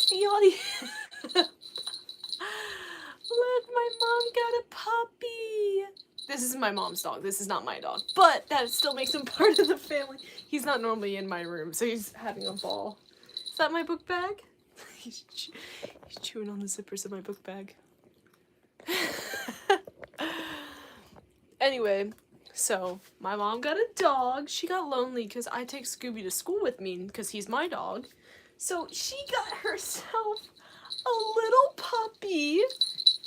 the audience. Look, my mom got a puppy. This is my mom's dog. This is not my dog. But that still makes him part of the family. He's not normally in my room, so he's having a ball. Is that my book bag? he's chewing on the zippers of my book bag. Anyway, so my mom got a dog. She got lonely because I take Scooby to school with me because he's my dog. So she got herself a little puppy.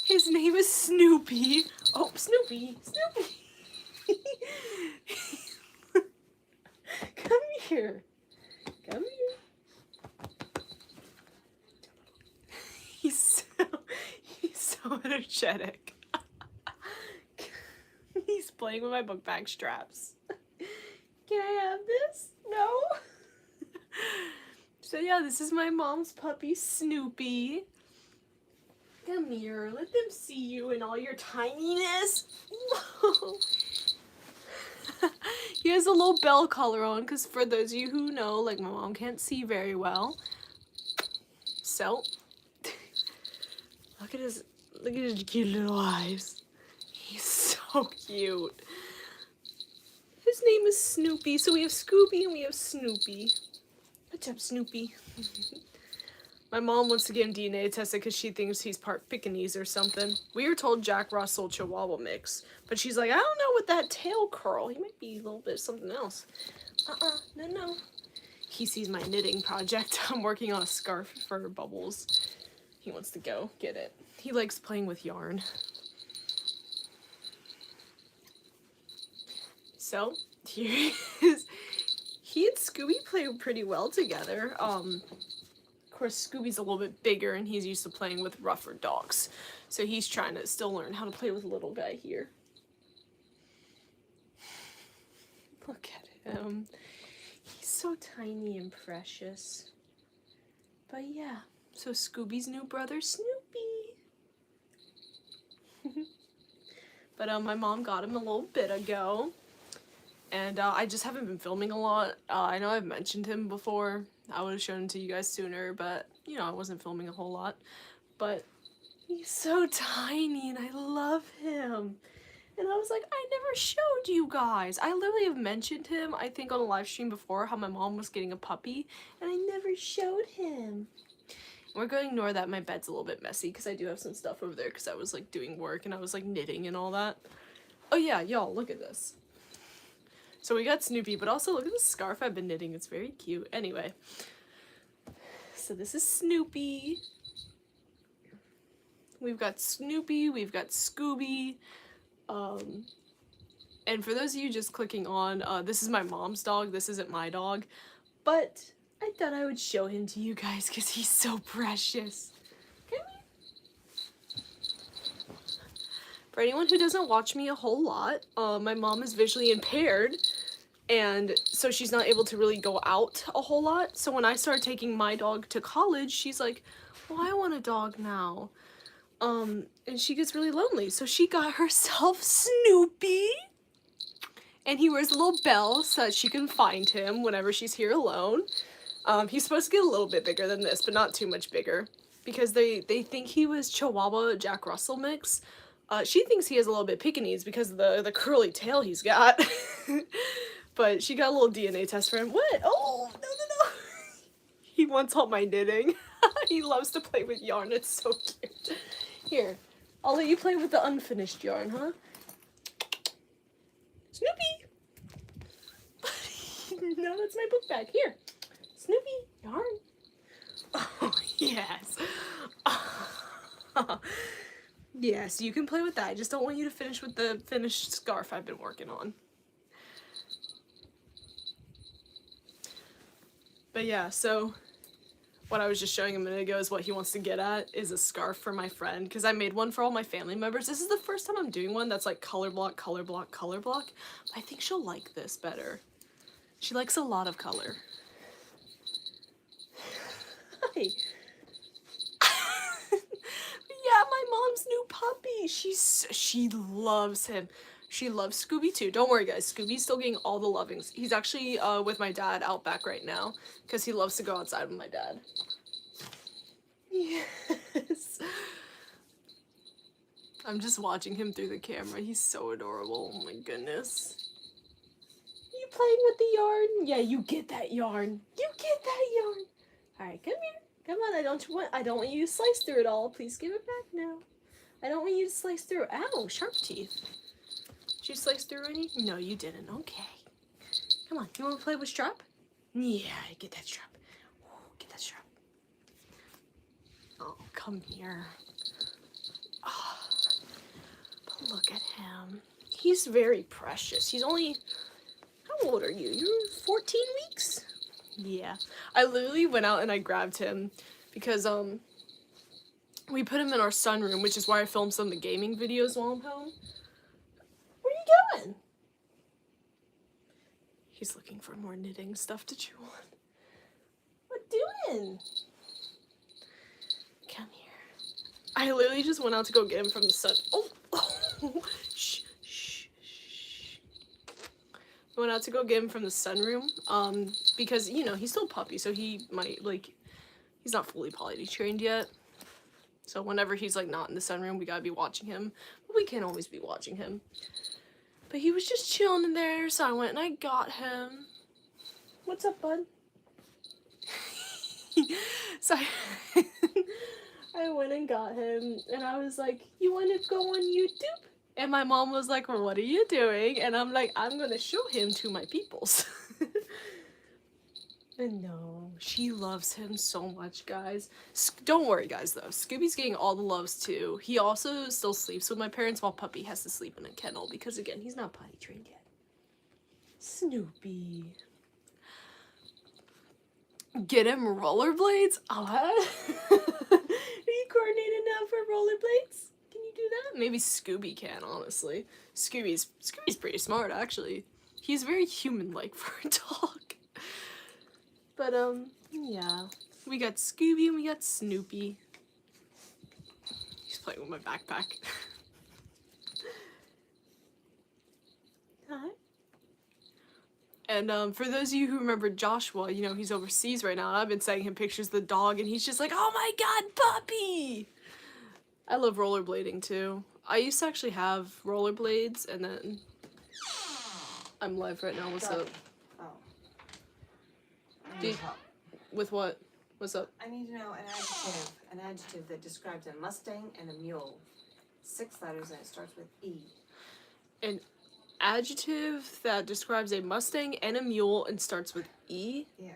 His name is Snoopy. Oh, Snoopy, Snoopy. Come here. Come here. He's so energetic. He's playing with my book bag straps. Can I have this? No? So yeah, this is my mom's puppy, Snoopy. Come here, let them see you in all your tininess. He has a little bell collar on, because for those of you who know, like, my mom can't see very well. So, look at his cute little eyes. He's so cute. His name is Snoopy, so we have Scooby and we have Snoopy. What's up, Snoopy? My mom wants to get him DNA tested because she thinks he's part Pekingese or something. We were told Jack Russell Chihuahua mix, but she's like, I don't know with that tail curl. He might be a little bit something else. No. He sees my knitting project. I'm working on a scarf for Bubbles. He wants to go get it. He likes playing with yarn. So, here he is. He and Scooby play pretty well together. Of course, Scooby's a little bit bigger and he's used to playing with rougher dogs. So he's trying to still learn how to play with little guy here. Look at him. He's so tiny and precious. But yeah, so Scooby's new brother, Snoopy. But my mom got him a little bit ago. And I just haven't been filming a lot. I know I've mentioned him before. I would have shown him to you guys sooner, but, you know, I wasn't filming a whole lot. But he's so tiny, and I love him. And I was like, I never showed you guys. I literally have mentioned him, I think, on a live stream before, how my mom was getting a puppy, and I never showed him. We're going to ignore that my bed's a little bit messy, because I do have some stuff over there, because I was, like, doing work, and I was, like, knitting and all that. Oh yeah, y'all, look at this. So we got Snoopy, but also look at the scarf I've been knitting. It's very cute. Anyway, so this is Snoopy. We've got Snoopy, we've got Scooby. And for those of you just clicking on, this is my mom's dog. This isn't my dog. But I thought I would show him to you guys because he's so precious. Come here. For anyone who doesn't watch me a whole lot, my mom is visually impaired. And so she's not able to really go out a whole lot. So when I started taking my dog to college, she's like, well, I want a dog now. And she gets really lonely. So she got herself Snoopy. And he wears a little bell so that she can find him whenever she's here alone. He's supposed to get a little bit bigger than this, but not too much bigger. Because they think he was Chihuahua Jack Russell mix. She thinks he has a little bit Pekingese because of the curly tail he's got. But she got a little DNA test for him. What? Oh, no. He wants all my knitting. He loves to play with yarn. It's so cute. Here, I'll let you play with the unfinished yarn, huh? Snoopy! No, that's my book bag. Here, Snoopy, yarn. Oh, yes. Yes, you can play with that. I just don't want you to finish with the finished scarf I've been working on. But yeah, so what I was just showing a minute ago is what he wants to get at is a scarf for my friend, because I made one for all my family members. This is the first time I'm doing one that's like color block, color block, color block. But I think she'll like this better. She likes a lot of color. Hi. Yeah, my mom's new puppy. She loves him. She loves Scooby too. Don't worry, guys. Scooby's still getting all the lovings. He's actually with my dad out back right now because he loves to go outside with my dad. Yes. I'm just watching him through the camera. He's so adorable. Oh my goodness. You playing with the yarn? Yeah, you get that yarn. You get that yarn. Alright, come here. Come on, I don't want you to slice through it all. Please give it back now. I don't want you to slice through. Ow, sharp teeth. Did you slice through any? No, you didn't. Okay. Come on, you want to play with strap? Yeah, get that strap. Ooh, get that strap. Oh, come here. Oh, but look at him. He's very precious. He's only... How old are you? You're 14 weeks? Yeah. I literally went out and I grabbed him because, we put him in our sunroom, which is why I filmed some of the gaming videos while I'm home. Where are you going? He's looking for more knitting stuff to chew on. What doing? Come here. I literally just went out to go get him from the sun. Oh! Shh, shh, shh. I went out to go get him from the sunroom, because, you know, he's still a puppy, so he might, like, he's not fully potty trained yet. So whenever he's, like, not in the sunroom, we gotta be watching him. But we can't always be watching him. But he was just chilling in there, so I went and I got him. What's up, bud? So I went and got him, and I was like, you want to go on YouTube? And my mom was like, well, what are you doing? And I'm like, I'm going to show him to my peoples. And no, she loves him so much, guys. Don't worry, guys, though. Scooby's getting all the loves, too. He also still sleeps with my parents while Puppy has to sleep in a kennel because, again, he's not potty trained yet. Snoopy. Get him rollerblades? Oh, are you coordinated now for rollerblades? Can you do that? Maybe Scooby can, honestly. Scooby's pretty smart, actually. He's very human-like for a dog. But, yeah. We got Scooby and we got Snoopy. He's playing with my backpack. Hi. And, for those of you who remember Joshua, you know, he's overseas right now, and I've been sending him pictures of the dog, and he's just like, oh my god, puppy! I love rollerblading, too. I used to actually have rollerblades, and then... I'm live right now, what's up? Oh. With what? What's up? I need to know an adjective that describes a Mustang and a mule. 6 letters and it starts with E. An adjective that describes a Mustang and a mule and starts with E? Yeah.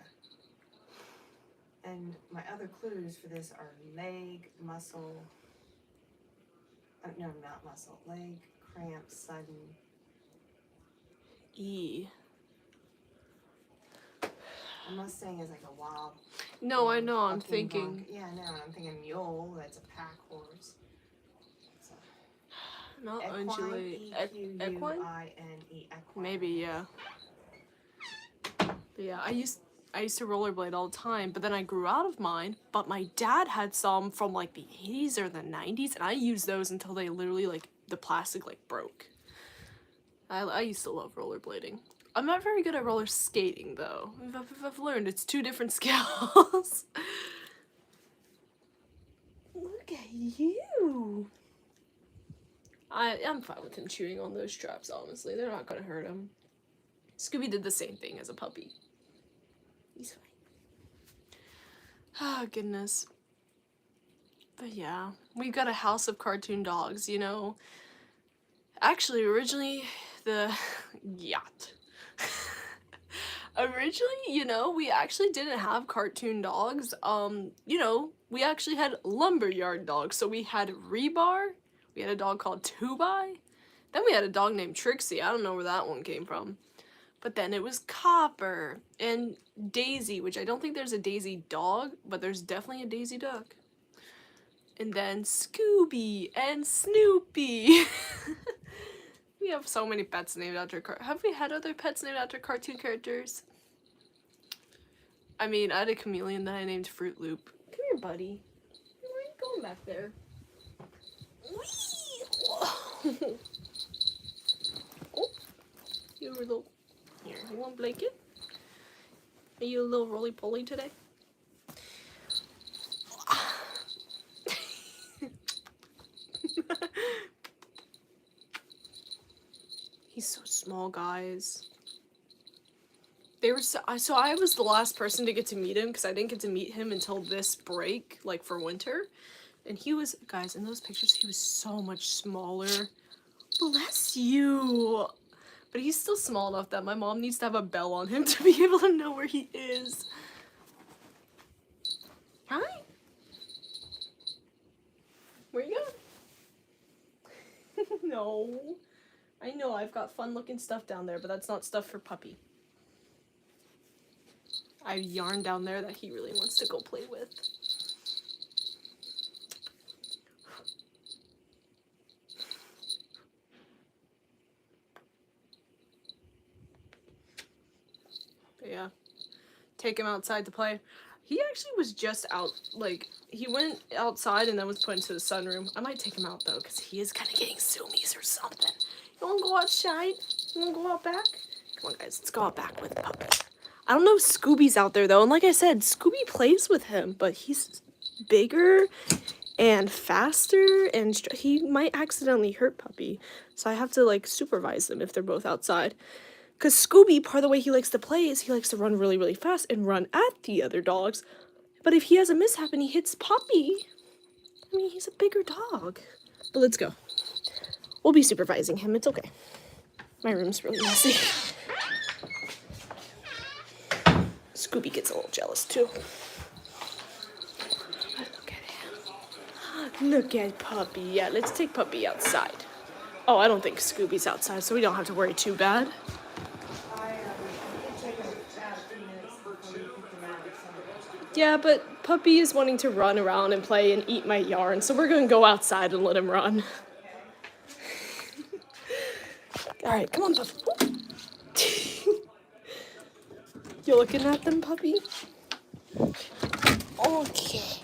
And my other clues for this are leg, muscle. No, not muscle. Leg, cramp, sudden. E. A Mustang is like a wild. No, I know, I'm thinking. Yeah, I know. I'm thinking mule, that's a pack horse. So. Not Equine, undulate. Equine? E-Q-U-I-N-E, equine. Maybe, yeah. But yeah, I used to rollerblade all the time, but then I grew out of mine, but my dad had some from like the 80s or the 90s, and I used those until they literally, like, the plastic, like, broke. I used to love rollerblading. I'm not very good at roller skating, though. I've learned it's 2 different skills. Look at you. I'm fine with him chewing on those straps, honestly. They're not gonna hurt him. Scooby did the same thing as a puppy. He's fine. Oh, goodness. But yeah, we got a house of cartoon dogs, you know. Actually, originally, the yacht. Originally, you know, we actually didn't have cartoon dogs. You know, we actually had lumberyard dogs. So we had Rebar, we had a dog called Two-By, then we had a dog named Trixie. I don't know where that one came from. But then it was Copper and Daisy, which I don't think there's a Daisy dog, but there's definitely a Daisy duck. And then Scooby and Snoopy. We have so many pets named after have we had other pets named after cartoon characters? I mean, I had a chameleon that I named Fruit Loop. Come here, buddy. Where are you going back there? Whee! Oh, you're a little... Here, you want a blanket? Are you a little roly-poly today? small guys. They were so I was the last person to get to meet him because I didn't get to meet him until this break, like for winter. And he was, guys, in those pictures, he was so much smaller. Bless you. But he's still small enough that my mom needs to have a bell on him to be able to know where he is. Hi. Where you going? No. I know I've got fun looking stuff down there, but that's not stuff for Puppy. I have yarn down there that he really wants to go play with. But yeah, take him outside to play. He actually was just out, like, he went outside and then was put into the sunroom. I might take him out, though, because he is kind of getting zoomies or something. You want to go outside? You want to go out back? Come on, guys, let's go out back with Puppy. I don't know if Scooby's out there, though, and like I said, Scooby plays with him, but he's bigger and faster, and he might accidentally hurt Puppy, so I have to, like, supervise them if they're both outside. Because Scooby, part of the way he likes to play is he likes to run really, really fast and run at the other dogs. But if he has a mishap and he hits Puppy, I mean, he's a bigger dog. But let's go. We'll be supervising him. It's okay. My room's really messy. Scooby gets a little jealous, too. Look at him. Look at Puppy. Yeah, let's take Puppy outside. Oh, I don't think Scooby's outside, so we don't have to worry too bad. Yeah, but Puppy is wanting to run around and play and eat my yarn, so we're going to go outside and let him run. Alright, come on, Puppy. You looking at them, Puppy? Okay.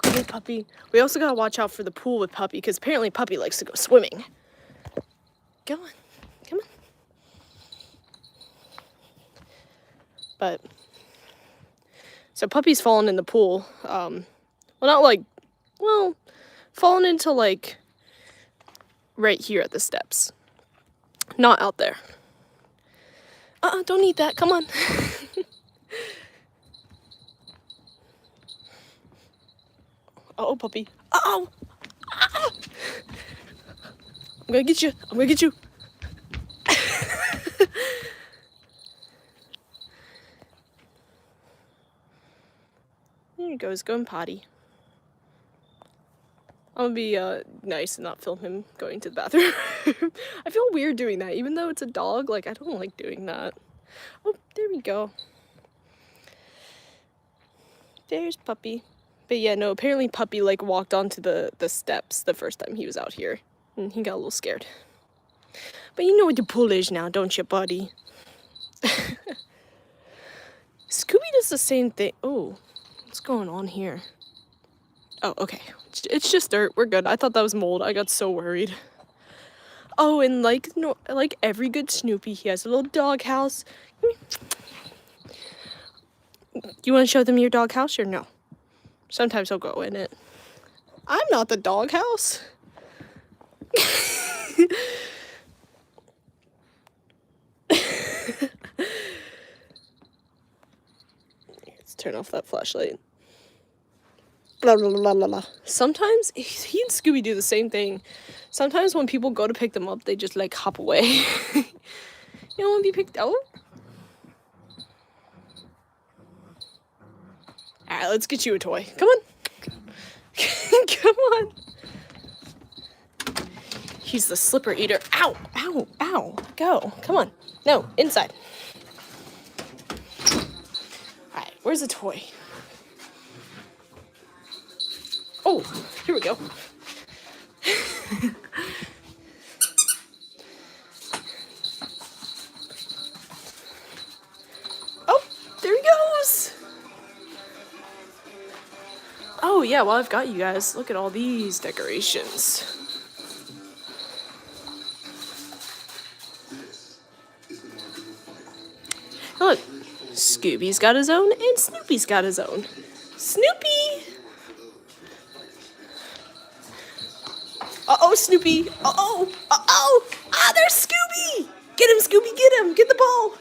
Okay, Puppy. We also gotta watch out for the pool with Puppy, because apparently Puppy likes to go swimming. Go on. Come on. But... so Puppy's fallen in the pool. Well, not like... well, fallen into, like... right here at the steps. Not out there. Don't eat that. Come on. Uh-oh, Puppy. Uh-oh! Ah! I'm gonna get you. I'm gonna get you. There he goes, going potty. I'm gonna be nice and not film him going to the bathroom. I feel weird doing that, even though it's a dog. Like, I don't like doing that. Oh, there we go. There's Puppy. But yeah, no, apparently Puppy, like, walked onto the steps the first time he was out here. And he got a little scared. But you know what the pool is now, don't you, buddy? Scooby does the same thing. Oh, what's going on here? Oh, okay. It's just dirt. We're good. I thought that was mold. I got so worried. Oh, and like every good Snoopy, he has a little dog house. You want to show them your dog house or no? Sometimes he'll go in it. I'm not the dog house. Let's turn off that flashlight. Blah, blah, blah, blah, blah. Sometimes he and Scooby do the same thing. Sometimes when people go to pick them up, they just like hop away. You don't want to be picked out? Alright, let's get you a toy. Come on. Come on. He's the slipper eater. Ow, ow, ow. Go. Come on. No, inside. Alright, where's the toy? Oh, here we go. Oh, there he goes. Oh, yeah, well, I've got you guys. Look at all these decorations. Look, Scooby's got his own, and Snoopy's got his own. Snoopy! Uh-oh, Snoopy. Uh-oh. Uh-oh. Ah, there's Scooby! Get him, Scooby, get him! Get the ball!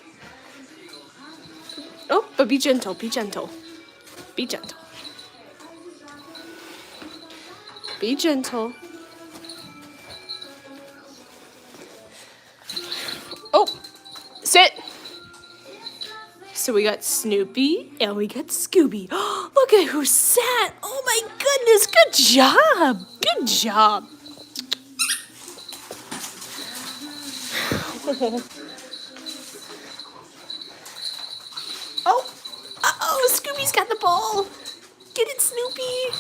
Oh, but be gentle, be gentle. Be gentle. Be gentle. Oh, sit! So we got Snoopy and we got Scooby. Look at who sat! Oh my goodness, good job! Good job! Oh, uh-oh, Scooby's got the ball. Get it, Snoopy.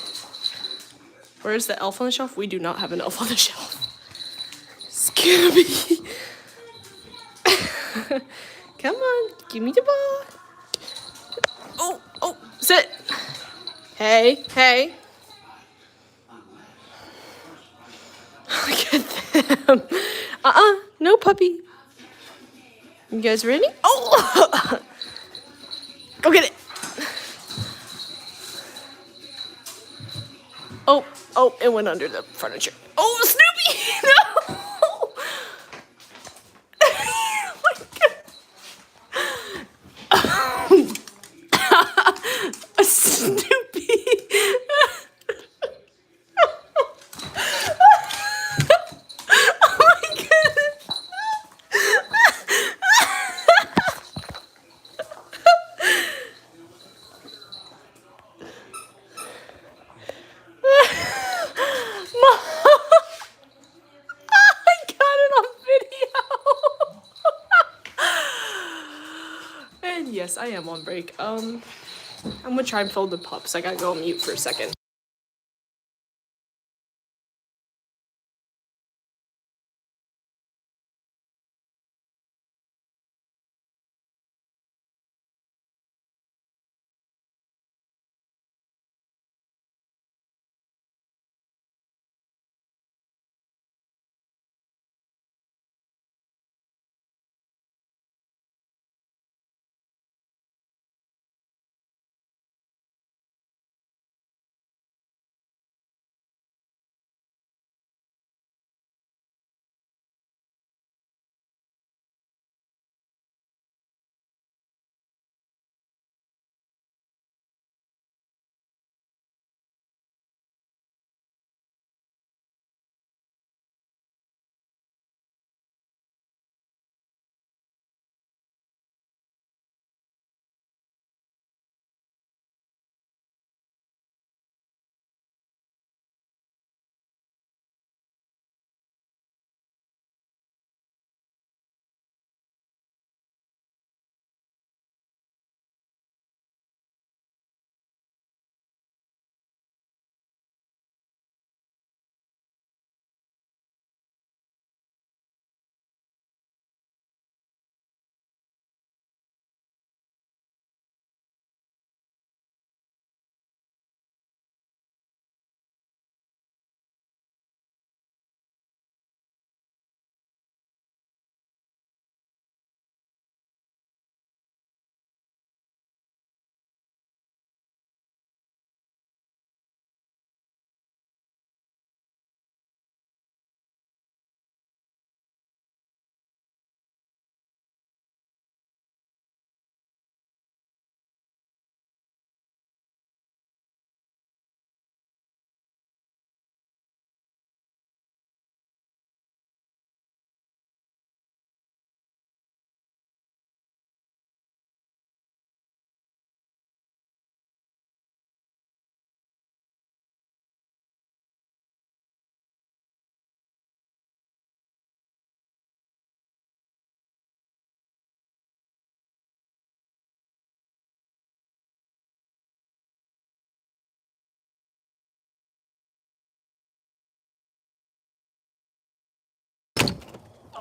Where's the elf on the shelf? We do not have an elf on the shelf. Scooby. Come on, give me the ball. Oh, sit. Hey. Look at them. No puppy. You guys ready? Oh! Go get it. Oh, it went under the furniture. Oh, Snoopy! No! Oh my God. Snoopy. Oh my goodness. Yes, I am on break. I'm gonna try and fold the pups. I gotta go on mute for a second.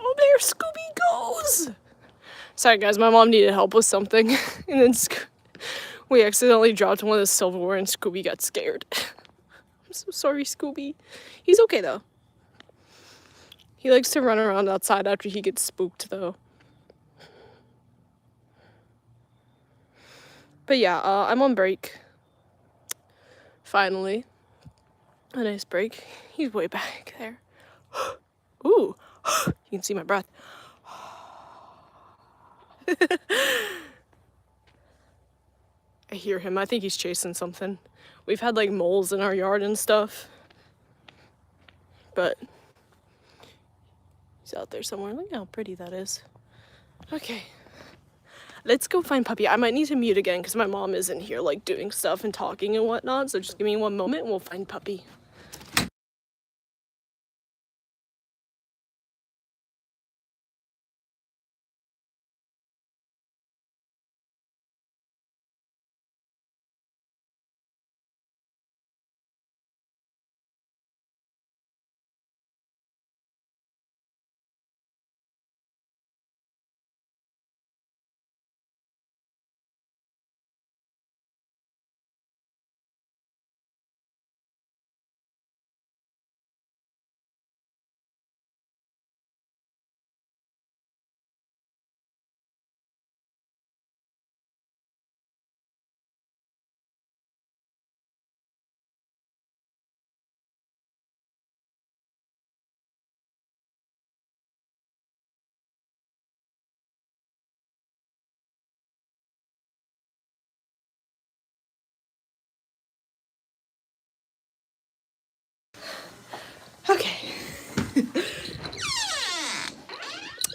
Oh, there Scooby goes! Sorry guys, my mom needed help with something, and then we accidentally dropped one of the silverware and Scooby got scared. I'm so sorry, Scooby. He's okay though. He likes to run around outside after he gets spooked though. But yeah, I'm on break. Finally. A nice break. He's way back there. Ooh. You can see my breath. I hear him. I think he's chasing something. We've had like moles in our yard and stuff. But he's out there somewhere. Look how pretty that is. Okay. Let's go find Puppy. I might need to mute again because my mom isn't here like doing stuff and talking and whatnot. So just give me one moment and we'll find Puppy. Okay.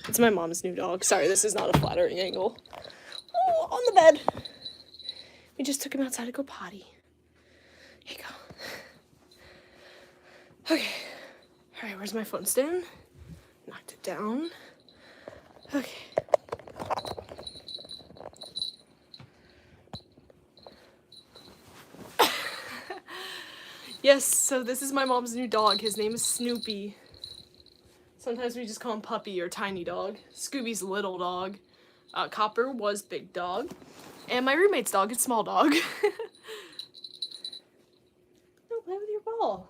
It's my mom's new dog. Sorry, this is not a flattering angle. Oh, on the bed. We just took him outside to go potty. Here you go. Okay. Alright, where's my phone stand? Knocked it down. Okay. Yes, so this is my mom's new dog. His name is Snoopy. Sometimes we just call him Puppy or Tiny Dog. Scooby's little dog. Copper was Big Dog. And my roommate's dog is Small Dog. Don't play with your ball.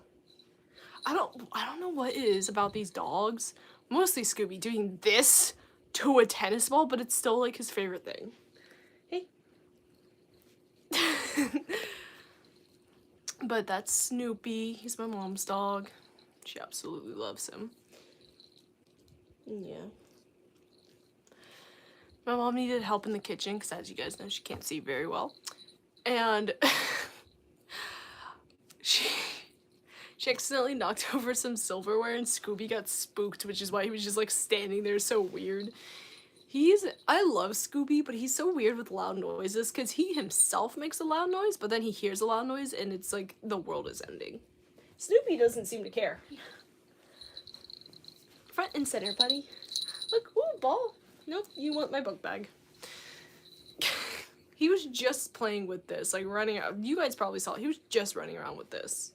I don't know what it is about these dogs. Mostly Scooby doing this to a tennis ball, but it's still like his favorite thing. Hey. But that's Snoopy. He's my mom's dog. She absolutely loves him. Yeah. My mom needed help in the kitchen because, as you guys know, she can't see very well. And she accidentally knocked over some silverware and Scooby got spooked, which is why he was just like standing there so weird. I love Scooby, but he's so weird with loud noises because he himself makes a loud noise, but then he hears a loud noise and it's like the world is ending. Snoopy doesn't seem to care. Front and center, buddy. Look, ooh, ball. Nope, you want my book bag. He was just playing with this, like running out. You guys probably saw it. He was just running around with this.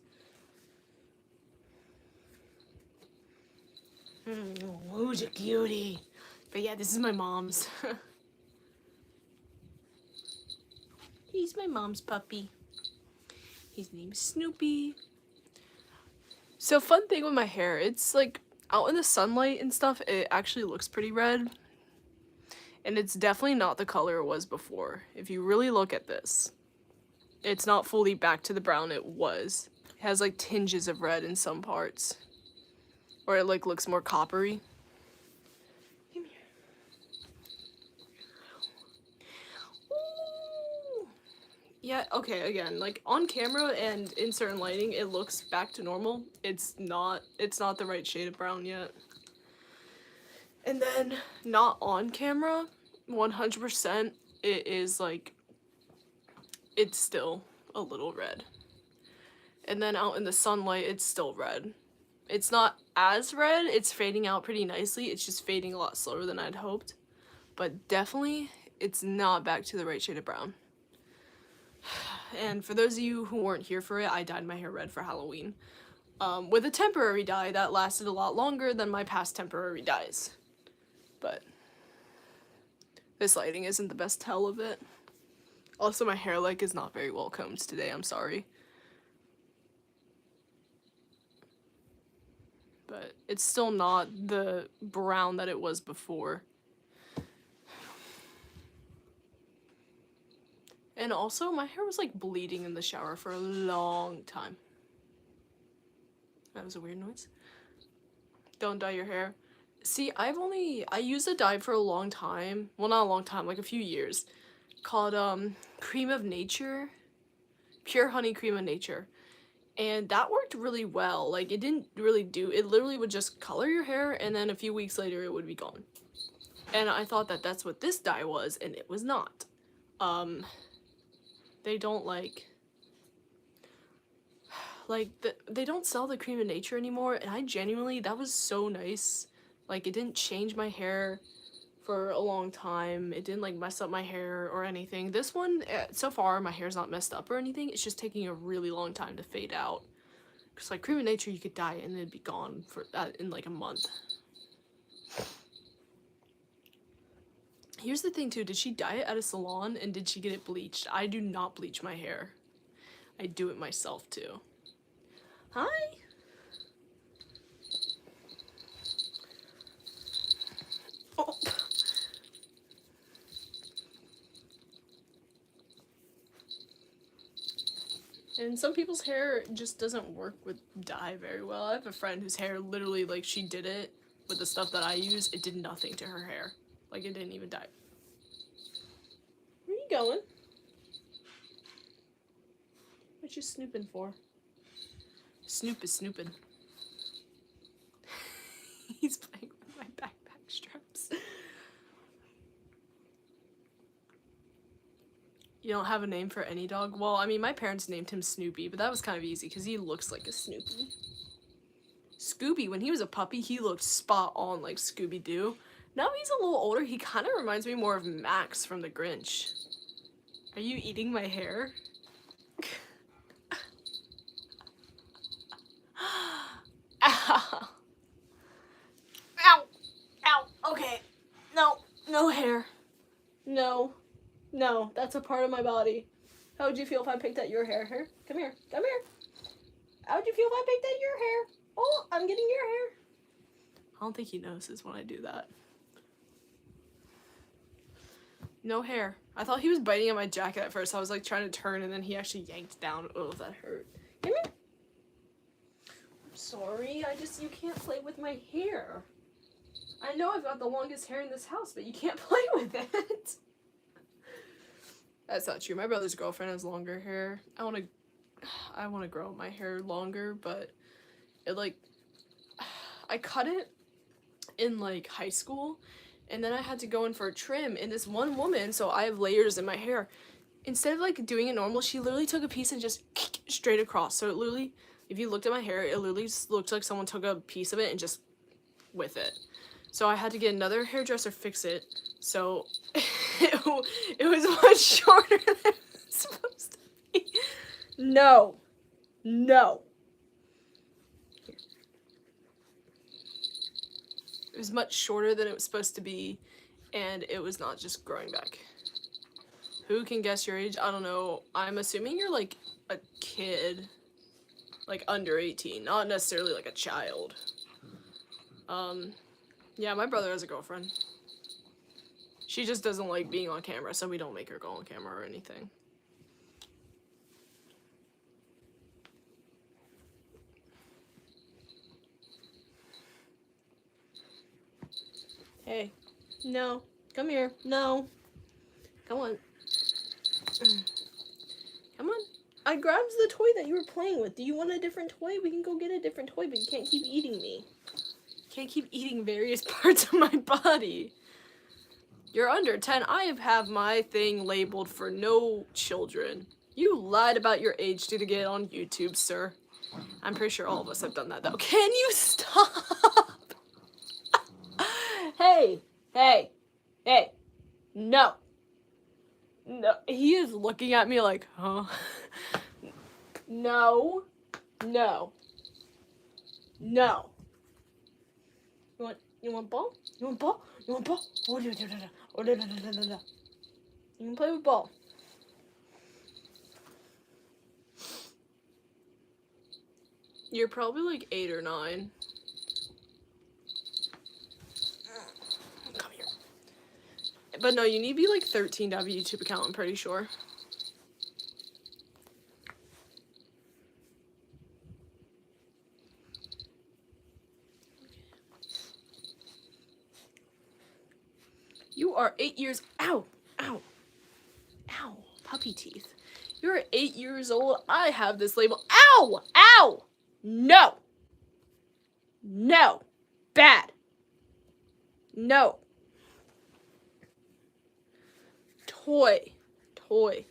Who's a cutie? But yeah, this is my mom's. He's my mom's puppy. His name's Snoopy. So fun thing with my hair, it's like out in the sunlight and stuff, it actually looks pretty red. And it's definitely not the color it was before. If you really look at this, it's not fully back to the brown it was. It has like tinges of red in some parts. Or it like looks more coppery. Come here. Ooh. Yeah, okay, again, like on camera and in certain lighting, it looks back to normal. It's not the right shade of brown yet. And then not on camera, 100%, it is like, it's still a little red. And then out in the sunlight, it's still red. It's not as red, it's fading out pretty nicely, it's just fading a lot slower than I'd hoped. But definitely, it's not back to the right shade of brown. And for those of you who weren't here for it, I dyed my hair red for Halloween. With a temporary dye that lasted a lot longer than my past temporary dyes. But this lighting isn't the best tell of it. Also, my hair like is not very well combed today, I'm sorry. But it's still not the brown that it was before. And also, my hair was like bleeding in the shower for a long time. That was a weird noise. Don't dye your hair. See, I used a dye for a long time. Well, not a long time, like a few years. Called Cream of Nature. Pure Honey Cream of Nature. And that worked really well. Like, it didn't really do, it literally would just color your hair, and then a few weeks later it would be gone. And I thought that that's what this dye was, and it was not. They don't they don't sell the Cream of Nature anymore, and I genuinely, that was so nice. Like, it didn't change my hair for a long time. It didn't like mess up my hair or anything. This one, so far, my hair's not messed up or anything. It's just taking a really long time to fade out. Because like Cream of Nature, you could dye it and it'd be gone for in like a month. Here's the thing too, did she dye it at a salon and did she get it bleached? I do not bleach my hair. I do it myself too. Hi. Oh. And some people's hair just doesn't work with dye very well. I have a friend whose hair literally, like, she did it with the stuff that I use. It did nothing to her hair. Like, it didn't even dye. Where are you going? What you snooping for? Snoop is snooping. He's playing with my backpack straps. You don't have a name for any dog? Well, I mean, my parents named him Snoopy, but that was kind of easy because he looks like a Snoopy. Scooby, when he was a puppy, he looked spot on like Scooby-Doo. Now he's a little older, he kind of reminds me more of Max from The Grinch. Are you eating my hair? Ow. Ow. Ow. Okay. No. No hair. No. No. That's a part of my body. How would you feel if I picked at your hair? Here? Come here. Come here. How would you feel if I picked at your hair? Oh, I'm getting your hair. I don't think he notices when I do that. No hair. I thought he was biting at my jacket at first. I was like trying to turn and then he actually yanked down. Oh, that hurt. Come here. I'm sorry. You can't play with my hair. I know I've got the longest hair in this house, but you can't play with it. That's not true. My brother's girlfriend has longer hair. I want to grow my hair longer, but it like, I cut it in like high school, and then I had to go in for a trim, and this one woman, so I have layers in my hair, instead of like doing it normal, she literally took a piece and just straight across. So it literally, if you looked at my hair, it literally just looked like someone took a piece of it and just with it. So I had to get another hairdresser fix it. So it was much shorter than it was supposed to be. No. No. It was much shorter than it was supposed to be, and it was not just growing back. Who can guess your age? I don't know. I'm assuming you're like a kid, like under 18, not necessarily like a child. Yeah, my brother has a girlfriend. She just doesn't like being on camera, so we don't make her go on camera or anything. Hey. No. Come here. No. Come on. Come on. I grabbed the toy that you were playing with. Do you want a different toy? We can go get a different toy, but you can't keep eating me. You can't keep eating various parts of my body. You're under 10. I have my thing labeled for no children. You lied about your age to get on YouTube, sir. I'm pretty sure all of us have done that, though. Can you stop? Hey. Hey. Hey. No. No. He is looking at me like, huh? No. No. No. You want ball? You want ball? You want ball? Oh, no, no, no, no. Oh, no, no, no, no, no, no. You can play with ball. You're probably like 8 or 9. Come here. But no, you need to be like 13 to have a YouTube account, I'm pretty sure. You are 8 years. Ow! Ow! Ow! Puppy teeth. You're 8 years old. I have this label. Ow! Ow! No! No! Bad! No! Toy. Toy.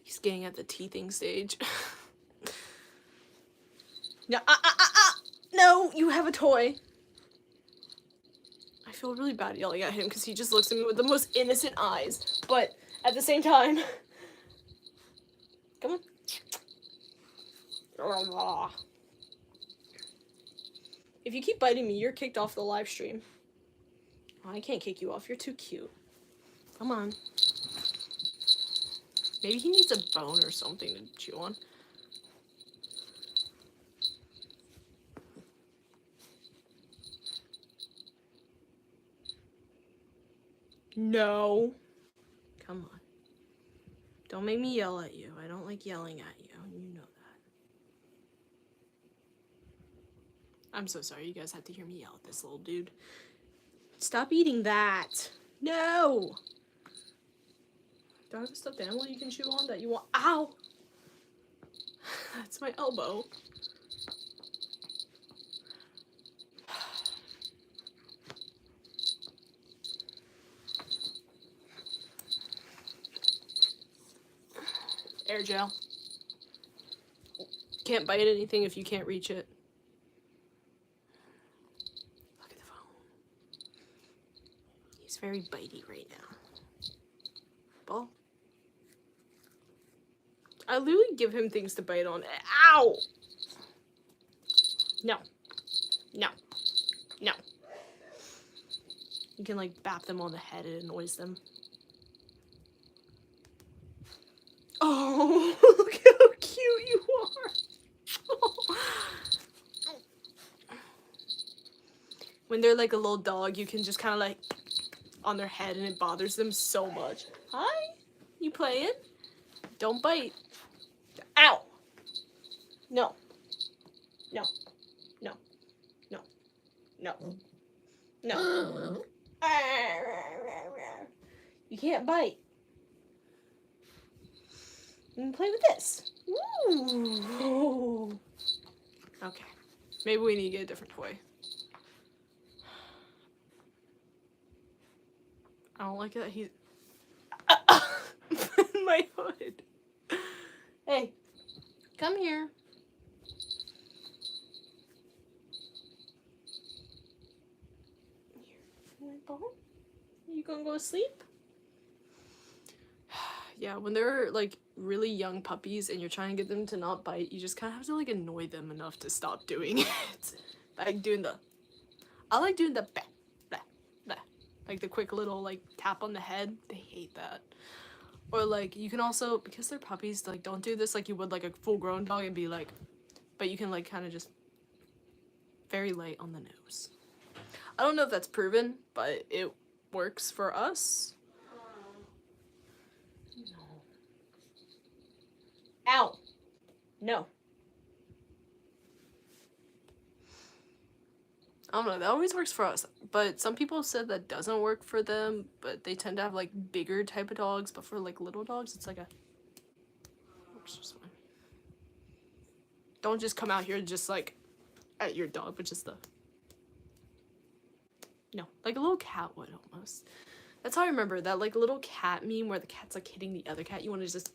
He's getting at the teething stage. No, no, you have a toy. I feel really bad yelling at him because he just looks at me with the most innocent eyes. But at the same time, come on. If you keep biting me, you're kicked off the live stream. Oh, I can't kick you off. You're too cute. Come on. Maybe he needs a bone or something to chew on. No. Come on. Don't make me yell at you. I don't like yelling at you. You know that. I'm so sorry you guys had to hear me yell at this little dude. Stop eating that. No. Do I have a stuffed animal you can chew on that you want? Ow. That's my elbow. Air gel. Can't bite anything if you can't reach it. Look at the phone. He's very bitey right now. Ball. I literally give him things to bite on. Ow! No. No. No. You can like bap them on the head, it annoys them. Oh, look how cute you are. When they're like a little dog, you can just kind of like on their head and it bothers them so much. Hi, you playing? Don't bite. Ow. No. No. No. No. No. No. You can't bite. You can play with this. Ooh. Okay. Maybe we need to get a different toy. I don't like that he's my hood. Hey, come here. You gonna go to sleep? Yeah, when they're like really young puppies and you're trying to get them to not bite, you just kind of have to like annoy them enough to stop doing it. Like doing the, I like doing the bah, bah, bah. Like the quick little like tap on the head. They hate that. Or like you can also, because they're puppies, like don't do this like you would like a full grown dog and be like, but you can like kind of just very light on the nose. I don't know if that's proven, but it works for us. No. Ow. No. I don't know, that always works for us, but some people said that doesn't work for them, but they tend to have like bigger type of dogs, but for like little dogs, it's like a, works just fine. Don't just come out here just like at your dog, but just the, no, like a little cat would almost. That's how I remember that like little cat meme where the cat's like hitting the other cat. You want to just,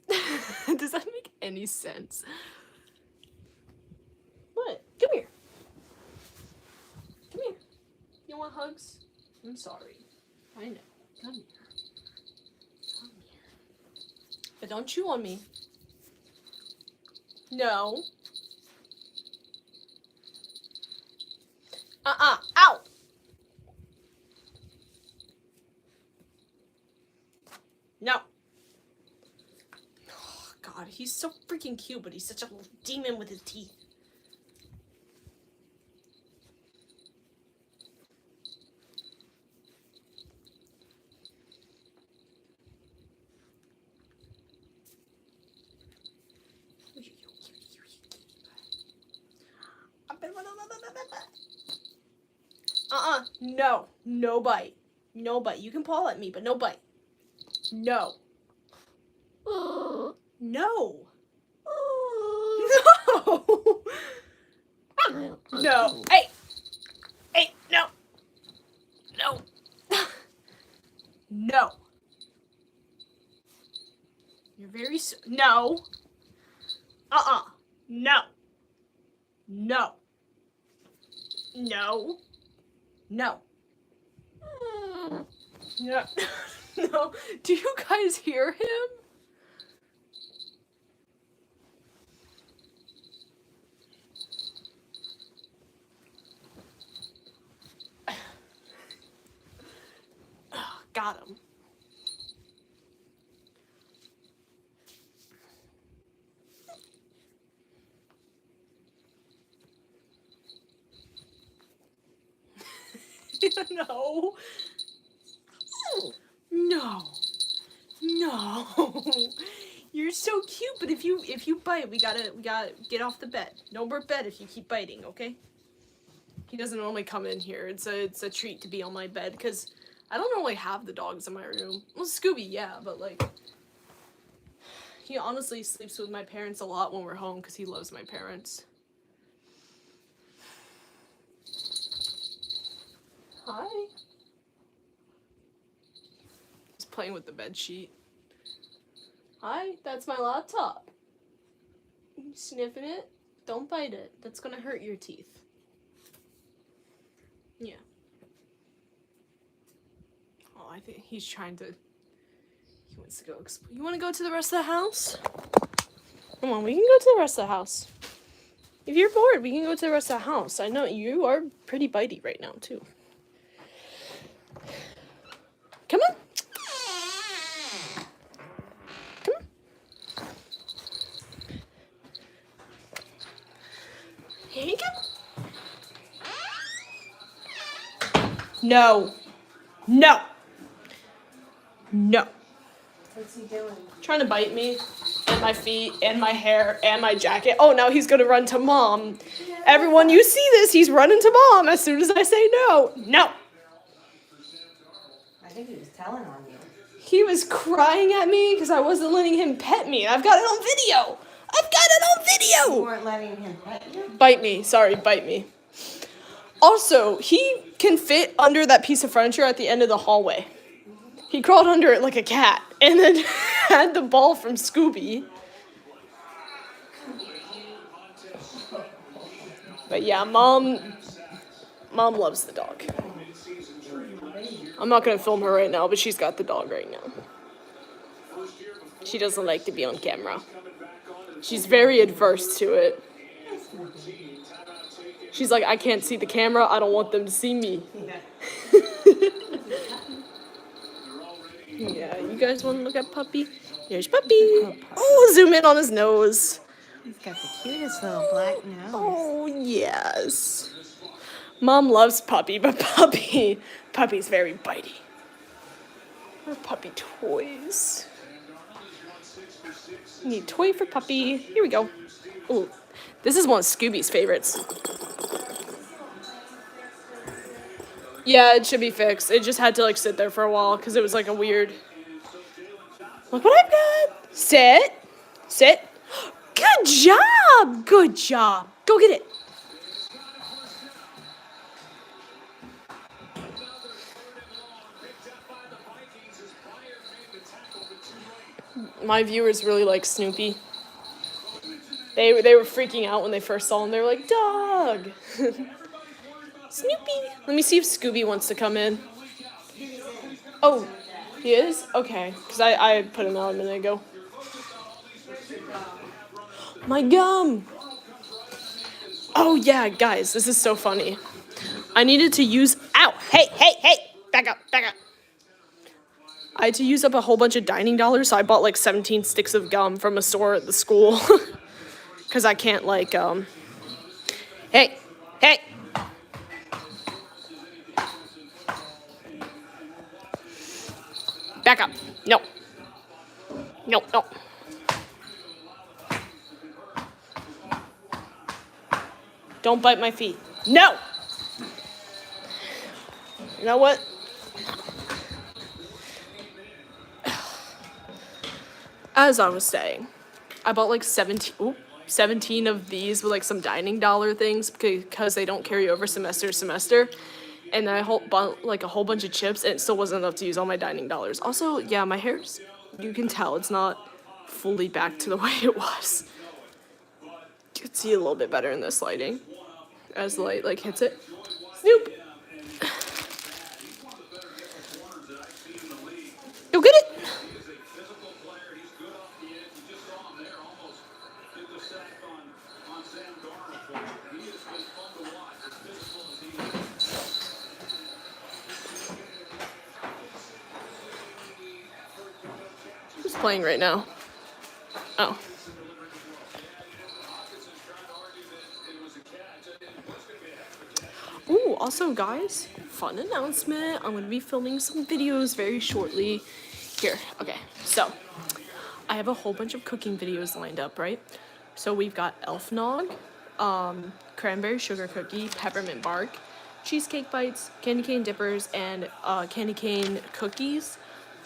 does that make any sense? What? Come here. Come here. You want hugs? I'm sorry. I know. Come here. Come here. But don't chew on me. No. Ow! No. Oh, God, he's so freaking cute, but he's such a little demon with his teeth. No. No bite. No bite. You can paw at me, but no bite. No. No. No. No. Hey. Hey. No. No. No. You're very no. No. No. No. No. No. No. Do you guys hear him? Oh, got him. No. No. No. You're so cute, but if you bite, we gotta get off the bed. No more bed if you keep biting, okay? He doesn't normally come in here. It's a treat to be on my bed because I don't normally have the dogs in my room. Well, Scooby, yeah, but like he honestly sleeps with my parents a lot when we're home because he loves my parents. Hi. He's playing with the bed sheet. Hi, that's my laptop. You sniffing it? Don't bite it. That's gonna hurt your teeth. Yeah. Oh, I think he's trying to. He wants to go. You want to go to the rest of the house? Come on, we can go to the rest of the house. If you're bored, we can go to the rest of the house. I know you are pretty bitey right now too. Come on. Come on. Here you go. No. No. No. What's he doing? Trying to bite me and my feet and my hair and my jacket. Oh, now he's gonna run to mom. Yeah. Everyone, you see this? He's running to mom as soon as I say no. No. I think he was telling on you. He was crying at me because I wasn't letting him pet me. I've got it on video. I've got it on video. You weren't letting him pet you? Bite me. Sorry, bite me. Also, he can fit under that piece of furniture at the end of the hallway. He crawled under it like a cat and then had the ball from Scooby. But yeah, mom loves the dog. I'm not going to film her right now, but she's got the dog right now. She doesn't like to be on camera. She's very adverse to it. She's like, I can't see the camera. I don't want them to see me. Yeah, you guys want to look at Puppy? Here's Puppy. Oh, zoom in on his nose. He's got the cutest little black nose. Oh, yes. Mom loves Puppy, but Puppy's very bitey. Or Puppy toys. We need a toy for Puppy. Here we go. Oh, this is one of Scooby's favorites. Yeah, it should be fixed. It just had to like sit there for a while because it was like a weird. Look what I've got. Sit. Sit. Good job. Good job. Go get it. My viewers really like Snoopy. They were freaking out when they first saw him. They were like, dog. Snoopy. Let me see if Scooby wants to come in. Oh, he is? Okay. Because I put him out a minute ago. My gum. Oh, yeah, guys. This is so funny. I needed to use... Ow. Hey. Back up. I had to use up a whole bunch of dining dollars, so I bought like 17 sticks of gum from a store at the school. Because I can't like... Hey. Back up. No. Don't bite my feet. No! You know what? as I was saying, I bought like 17 of these with like some dining dollar things because they don't carry over semester to semester. And I bought like a whole bunch of chips and it still wasn't enough to use all my dining dollars. Also, yeah, my hair's, you can tell it's not fully back to the way it was. You can see a little bit better in this lighting as the light like hits it. Snoop! Go get it! Who's playing right now? Oh. Ooh, also guys, fun announcement. I'm gonna be filming some videos very shortly. Here, okay, so I have a whole bunch of cooking videos lined up, right? So we've got Elf Nog, cranberry sugar cookie, peppermint bark, cheesecake bites, candy cane dippers, and candy cane cookies.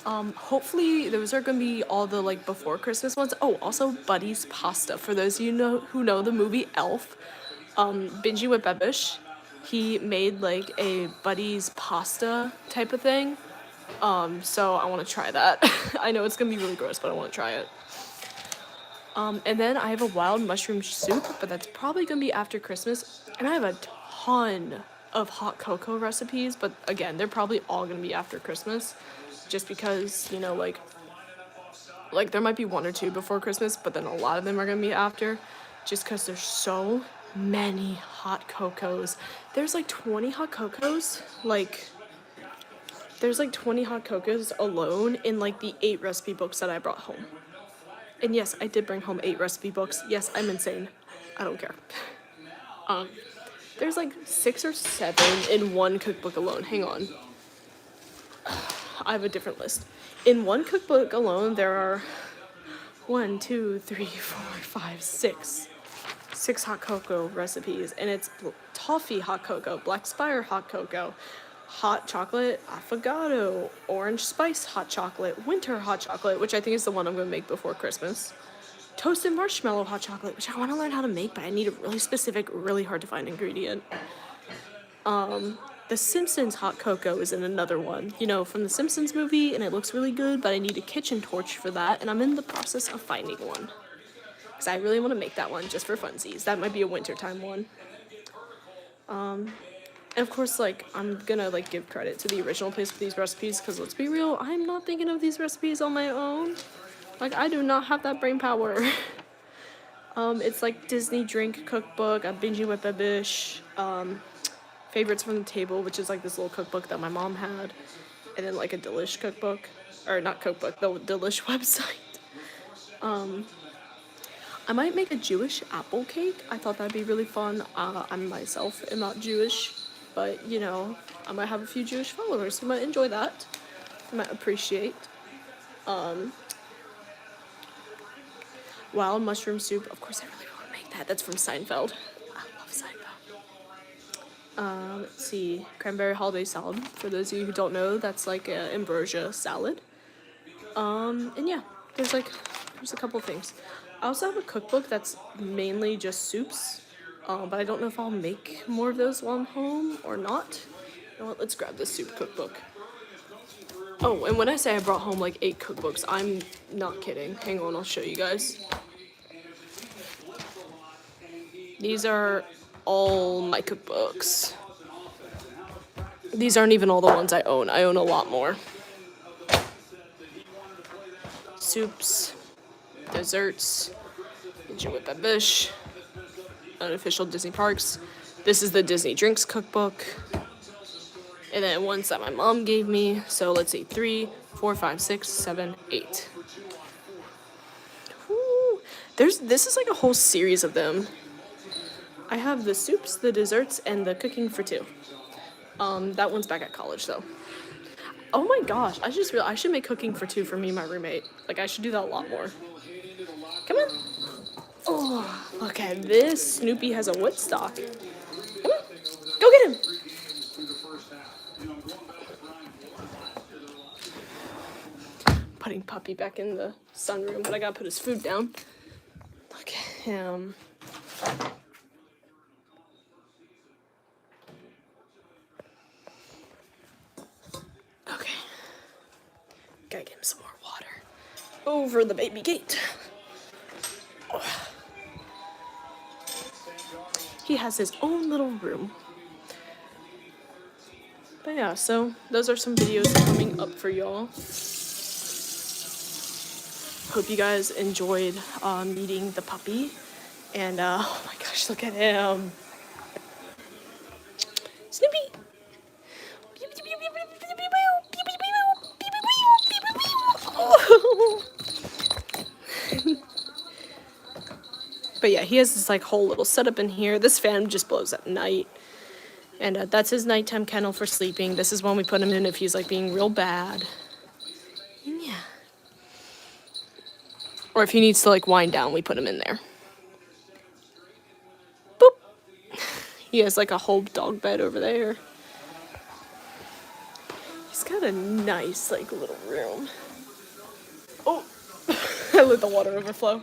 Hopefully those are gonna be all the like before Christmas ones. Oh, also Buddy's pasta. For those of you who know the movie Elf, Benji with Babish, he made like a Buddy's pasta type of thing. So I want to try that. I know it's gonna be really gross, but I want to try it. And then I have a wild mushroom soup, but that's probably gonna be after Christmas. And I have a ton of hot cocoa recipes, but again, they're probably all gonna be after Christmas, just because, you know, like there might be one or two before Christmas, but then a lot of them are gonna be after, just because there's so many hot cocos. There's like 20 hot cocos, there's like 20 hot cocos alone in like the 8 recipe books that I brought home. And yes, I did bring home 8 recipe books. Yes, I'm insane. I don't care. There's like 6 or 7 in one cookbook alone. Hang on. I have a different list. In one cookbook alone, there are 1, 2, 3, 4, 5, 6. 6 hot cocoa recipes, and it's toffee hot cocoa, black spire hot cocoa, hot chocolate affogato, orange spice hot chocolate, winter hot chocolate, which I think is the one I'm gonna make before Christmas, toasted marshmallow hot chocolate, which I want to learn how to make, but I need a really specific, really hard to find ingredient. The Simpsons hot cocoa is in another one, you know, from the Simpsons movie, and it looks really good, but I need a kitchen torch for that, and I'm in the process of finding one. Because I really want to make that one just for funsies. That might be a wintertime one. And of course, like, I'm gonna, like, give credit to the original place for these recipes, because let's be real, I'm not thinking of these recipes on my own. Like, I do not have that brain power. It's, like, Disney Drink Cookbook, a Binging with Babish, Favorites from the Table, which is, like, this little cookbook that my mom had, and then, like, a Delish cookbook, or not cookbook, the Delish website. I might make a Jewish apple cake. I thought that'd be really fun. I myself am not Jewish, but, you know, I might have a few Jewish followers who might enjoy that. I might appreciate. Wild mushroom soup. Of course, I really want to make that. That's from Seinfeld. I love Seinfeld. Let's see. Cranberry holiday salad. For those of you who don't know, that's like an ambrosia salad. And yeah, there's a couple things. I also have a cookbook that's mainly just soups, but I don't know if I'll make more of those while I'm home or not. You know what, let's grab this soup cookbook. Oh, and when I say I brought home like 8 cookbooks, I'm not kidding. Hang on, I'll show you guys. These are all my cookbooks. These aren't even all the ones I own. I own a lot more. Soups. Desserts, Binging with Babish, Unofficial Disney Parks. This is the Disney Drinks Cookbook. And then ones that my mom gave me. So let's see, 3, 4, 5, 6, 7, 8. Woo. This is like a whole series of them. I have the soups, the desserts, and the cooking for 2. That one's back at college though. Oh my gosh, I just realized I should make cooking for 2 for me and my roommate. Like, I should do that a lot more. Come on. Oh, look at this. Snoopy has a Woodstock. Come on. Go get him. putting Puppy back in the sunroom, but I gotta put his food down. Look at him. Okay. Gotta get him some more water. Over the baby gate. He has his own little room. But yeah, so those are some videos coming up for y'all. Hope you guys enjoyed meeting the puppy. And oh my gosh, look at him. Snoopy! But yeah, he has this like whole little setup in here. This fan just blows at night. And that's his nighttime kennel for sleeping. This is when we put him in if he's like being real bad. And yeah. Or if he needs to like wind down, we put him in there. Boop. He has like a whole dog bed over there. He's got a nice like little room. Oh, I let the water overflow.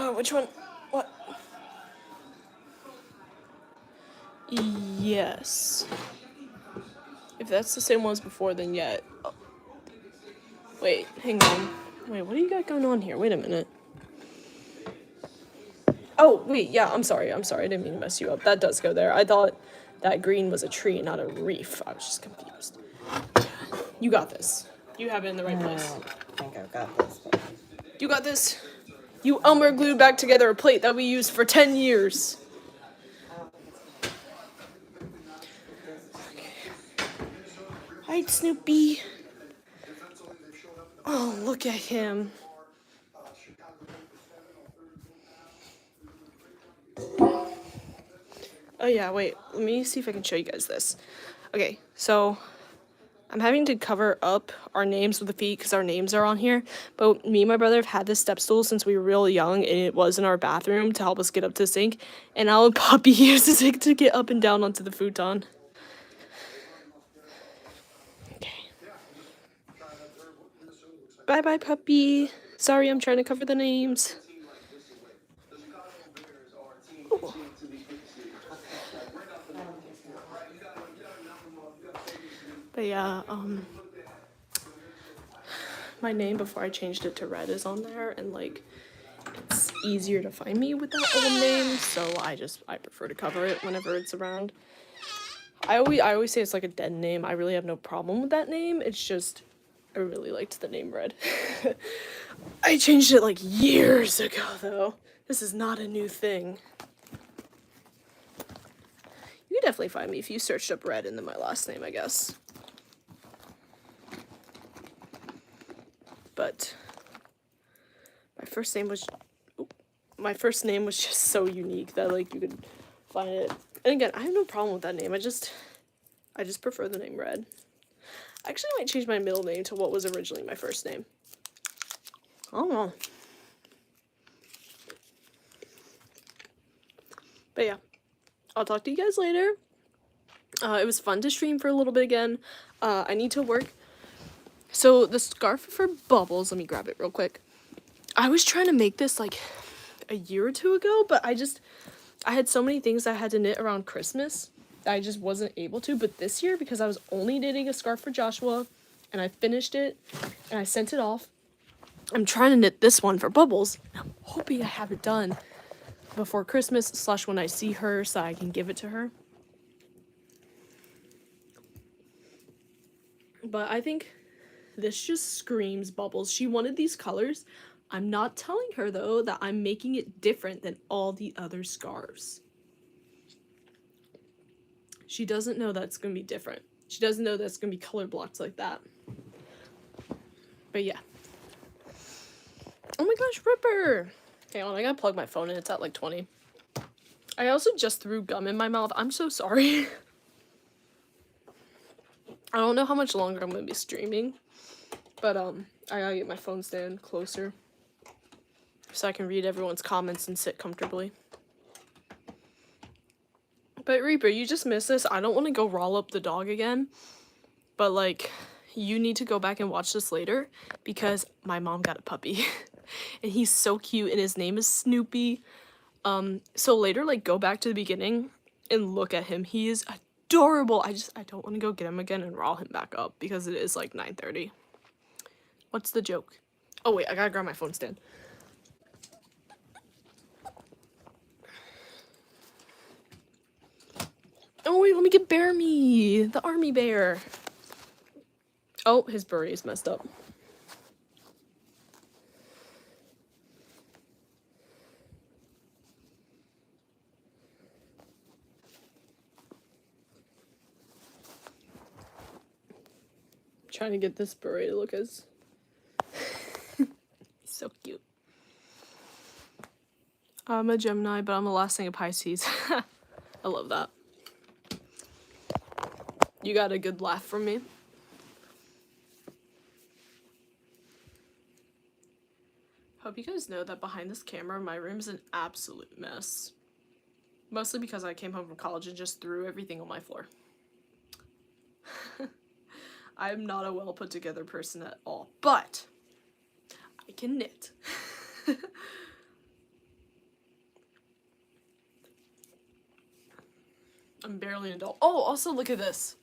Oh, which one? What? Yes. If that's the same one as before, then yeah. Oh. Wait, hang on. Wait, what do you got going on here? Wait a minute. Oh, wait, yeah, I'm sorry. I didn't mean to mess you up. That does go there. I thought that green was a tree, not a reef. I was just confused. You got this. You have it in the right place. I think I've got this. But... You got this. You Elmer glued back together a plate that we used for 10 years. Hi, Snoopy. Oh, look at him. Oh yeah, wait, let me see if I can show you guys this. Okay, so I'm having to cover up our names with the feet because our names are on here, but me and my brother have had this step stool since we were real young, and it was in our bathroom to help us get up to the sink, and now Puppy uses it to get up and down onto the futon. Okay. Bye-bye, Puppy. Sorry, I'm trying to cover the names. Ooh. But yeah, my name before I changed it to Red is on there, and like it's easier to find me with that old name, so I prefer to cover it whenever it's around. I always say it's like a dead name. I really have no problem with that name. It's just I really liked the name Red. I changed it like years ago though. This is not a new thing. You can definitely find me if you searched up Red and then my last name, I guess. But my first name was just so unique that like you could find it. And again, I have no problem with that name. I just prefer the name Red. I actually might change my middle name to what was originally my first name. I don't know. But yeah, I'll talk to you guys later. It was fun to stream for a little bit again. I need to work. So the scarf for Bubbles, let me grab it real quick. I was trying to make this like a year or two ago, but I had so many things I had to knit around Christmas that I just wasn't able to. But this year, because I was only knitting a scarf for Joshua, and I finished it, and I sent it off, I'm trying to knit this one for Bubbles. I'm hoping I have it done before Christmas / when I see her so I can give it to her. But I think this just screams Bubbles. She wanted these colors. I'm not telling her, though, that I'm making it different than all the other scarves. She doesn't know that's going to be different. She doesn't know that's going to be color blocks like that. But yeah. Oh my gosh, Ripper! Hang on, I gotta plug my phone in. It's at like 20. I also just threw gum in my mouth. I'm so sorry. I don't know how much longer I'm going to be streaming. But, I gotta get my phone stand closer so I can read everyone's comments and sit comfortably. But Reaper, you just missed this. I don't want to go roll up the dog again, but like, you need to go back and watch this later because my mom got a puppy and he's so cute and his name is Snoopy. So later, like, go back to the beginning and look at him. He is adorable. I don't want to go get him again and roll him back up because it is like 9:30. What's the joke? Oh wait, I gotta grab my phone stand. Oh wait, let me get Bear Me, the army bear. Oh, his beret's messed up. Trying to get this beret to look as so cute. I'm a Gemini, but I'm the last thing of Pisces. I love that. You got a good laugh from me. Hope you guys know that behind this camera, my room's an absolute mess. Mostly because I came home from college and just threw everything on my floor. I'm not a well put together person at all, but I can knit. I'm barely an adult. Oh, also look at this.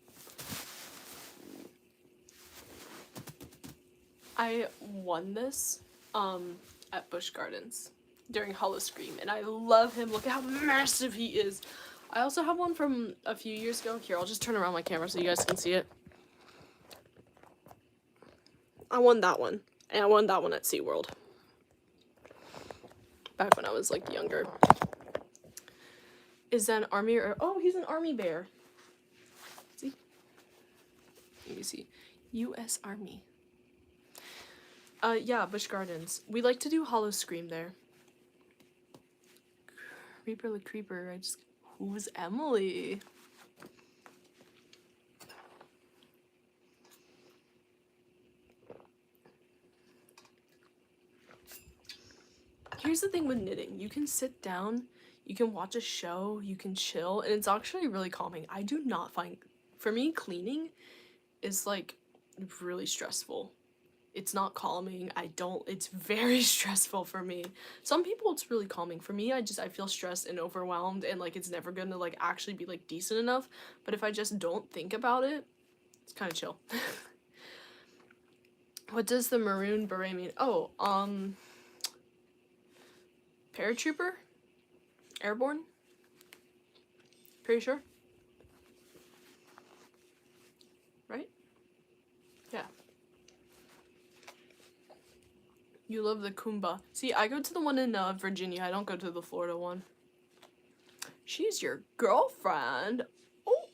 I won this at Busch Gardens during Howl-O-Scream, and I love him. Look at how massive he is. I also have one from a few years ago. Here, I'll just turn around my camera so you guys can see it. I won that one, and I won that one at SeaWorld. Back when I was, like, younger. Is that an army or... Oh, he's an army bear. See? Let me see. U.S. Army. Yeah, Busch Gardens. We like to do Howl-O-Scream there. Creeper the Creeper. Who's Emily? Here's the thing with knitting. You can sit down, you can watch a show, you can chill, and it's actually really calming. I do not find... For me, cleaning is, like, really stressful. It's not calming. It's very stressful for me. Some people it's really calming. For me, I feel stressed and overwhelmed and like it's never gonna like actually be like decent enough. But if I just don't think about it, it's kind of chill. What does the maroon beret mean? Oh, paratrooper? Airborne? Pretty sure. Right? Yeah. You love the Kumba. See, I go to the one in Virginia. I don't go to the Florida one. She's your girlfriend. Oh,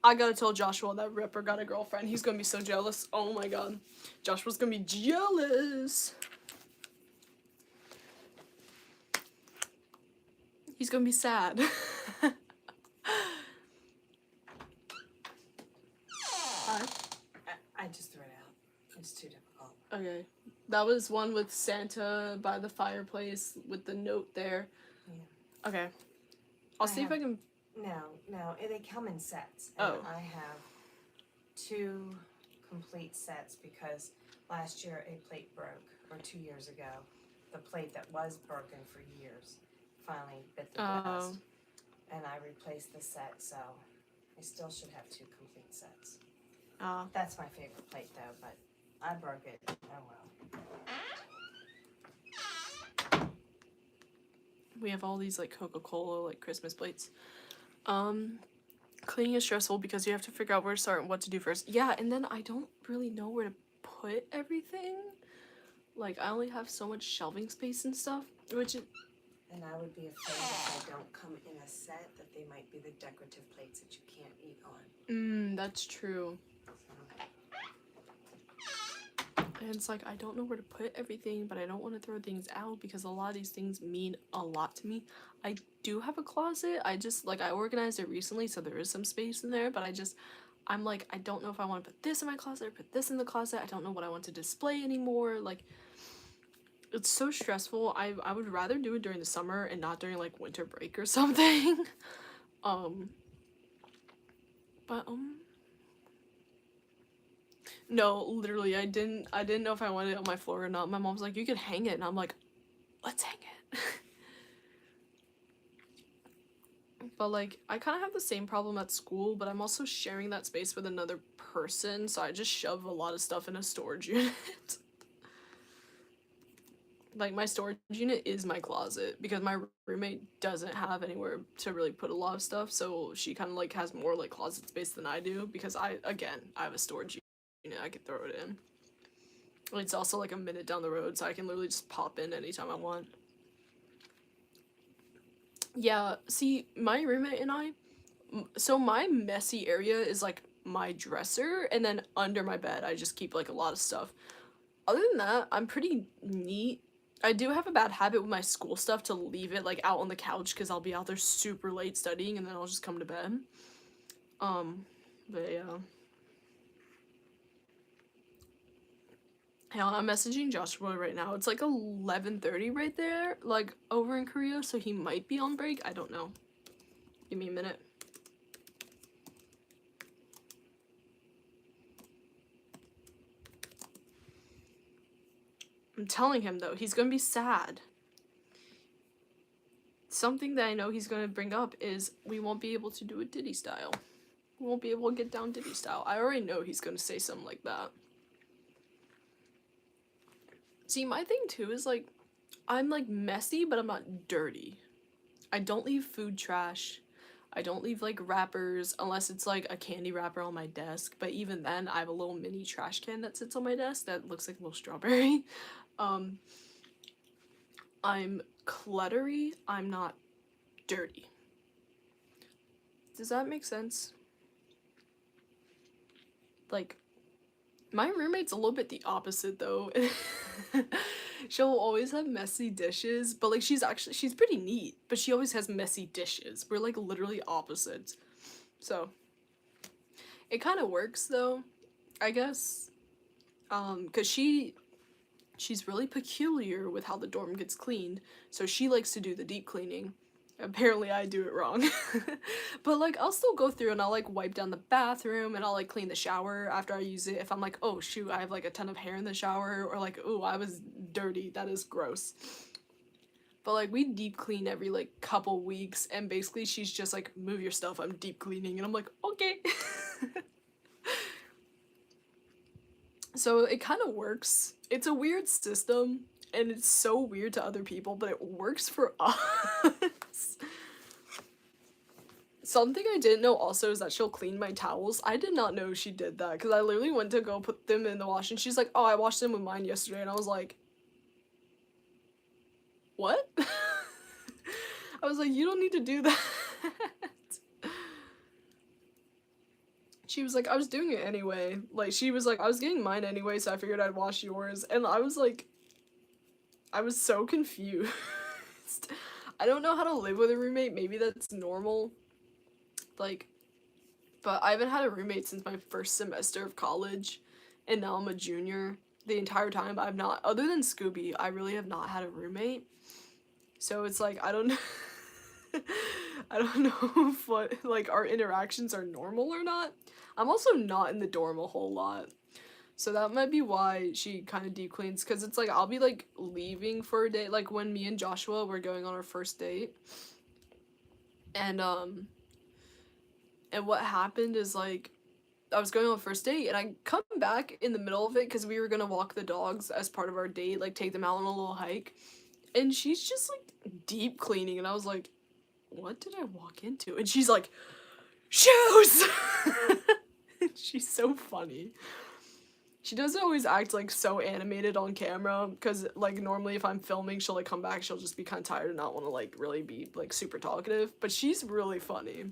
I gotta tell Joshua that Ripper got a girlfriend. He's gonna be so jealous. Oh my god. Joshua's gonna be jealous. He's gonna be sad. I just threw it out. It's too difficult. Okay. That was one with Santa by the fireplace with the note there. Yeah. Okay. I'll see if I can... No, they come in sets. And I have 2 complete sets because last year a plate broke, or 2 years ago. The plate that was broken for years finally bit the dust. And I replaced the set, so I still should have 2 complete sets. That's my favorite plate though, but I broke it. Oh well. We have all these like Coca-Cola like Christmas plates. Cleaning is stressful because you have to figure out where to start and what to do first. Yeah, and then I don't really know where to put everything. Like I only have so much shelving space and stuff, which is... And I would be afraid if I don't come in a set that they might be the decorative plates that you can't eat on. That's true. And it's like, I don't know where to put everything, but I don't want to throw things out because a lot of these things mean a lot to me. I do have a closet. I organized it recently, so there is some space in there, but I'm like, I don't know if I want to put this in my closet or put this in the closet. I don't know what I want to display anymore. Like, it's so stressful. I would rather do it during the summer and not during, like, winter break or something. But no, literally, I didn't know if I wanted it on my floor or not. My mom's like, you could hang it, and I'm like, let's hang it. But like, I kind of have the same problem at school, but I'm also sharing that space with another person, so I just shove a lot of stuff in a storage unit. Like, my storage unit is my closet because my roommate doesn't have anywhere to really put a lot of stuff, so she kind of like has more like closet space than I do because I have a storage unit I can throw it in. It's also like a minute down the road, so I can literally just pop in anytime I want. Yeah, see, my roommate and I, so my messy area is like my dresser, and then under my bed I just keep like a lot of stuff. Other than that, I'm pretty neat. I do have a bad habit with my school stuff to leave it like out on the couch because I'll be out there super late studying and then I'll just come to bed. But yeah. Hang on, I'm messaging Joshua right now. It's like 11:30 right there, like over in Korea, so he might be on break. I don't know. Give me a minute. I'm telling him though, he's gonna be sad. Something that I know he's gonna bring up is we won't be able to do a Diddy style. We won't be able to get down Diddy style. I already know he's gonna say something like that. See, my thing too is like, I'm like messy, but I'm not dirty. I don't leave food trash. I don't leave like wrappers unless it's like a candy wrapper on my desk. But even then, I have a little mini trash can that sits on my desk that looks like a little strawberry. I'm cluttery. I'm not dirty. Does that make sense? Like, my roommate's a little bit the opposite though. She'll always have messy dishes, but like she's pretty neat, but she always has messy dishes. We're like literally opposites. So it kind of works though, I guess. Cause she's really peculiar with how the dorm gets cleaned, so she likes to do the deep cleaning. Apparently I do it wrong. But like I'll still go through and I'll like wipe down the bathroom and I'll like clean the shower after I use it if I'm like, oh shoot, I have like a ton of hair in the shower, or like, oh, I was dirty, that is gross. But like we deep clean every like couple weeks, and basically she's just like, move your stuff, I'm deep cleaning, and I'm like, okay. So it kind of works. It's a weird system and it's so weird to other people, but it works for us. Something I didn't know also is that she'll clean my towels. I did not know she did that because I literally went to go put them in the wash and she's like, oh, I washed them with mine yesterday, and I was like, what? I was like, you don't need to do that. She was like, I was doing it anyway. Like, she was like, I was getting mine anyway, so I figured I'd wash yours. And I was like, I was so confused. I don't know how to live with a roommate. Maybe that's normal. Like, but I haven't had a roommate since my first semester of college, and now I'm a junior. The entire time I've not, other than Scooby, I really have not had a roommate. So it's like, I don't know. I don't know if what, like, our interactions are normal or not. I'm also not in the dorm a whole lot. So that might be why she kind of deep cleans, because it's like, I'll be like leaving for a day, like when me and Joshua were going on our first date. And what happened is like, I was going on a first date and I come back in the middle of it because we were gonna walk the dogs as part of our date, like take them out on a little hike. And she's just like deep cleaning, and I was like, what did I walk into? And she's like, shoes! She's so funny. She doesn't always act like so animated on camera because like normally if I'm filming she'll like come back, she'll just be kind of tired and not want to like really be like super talkative, but she's really funny.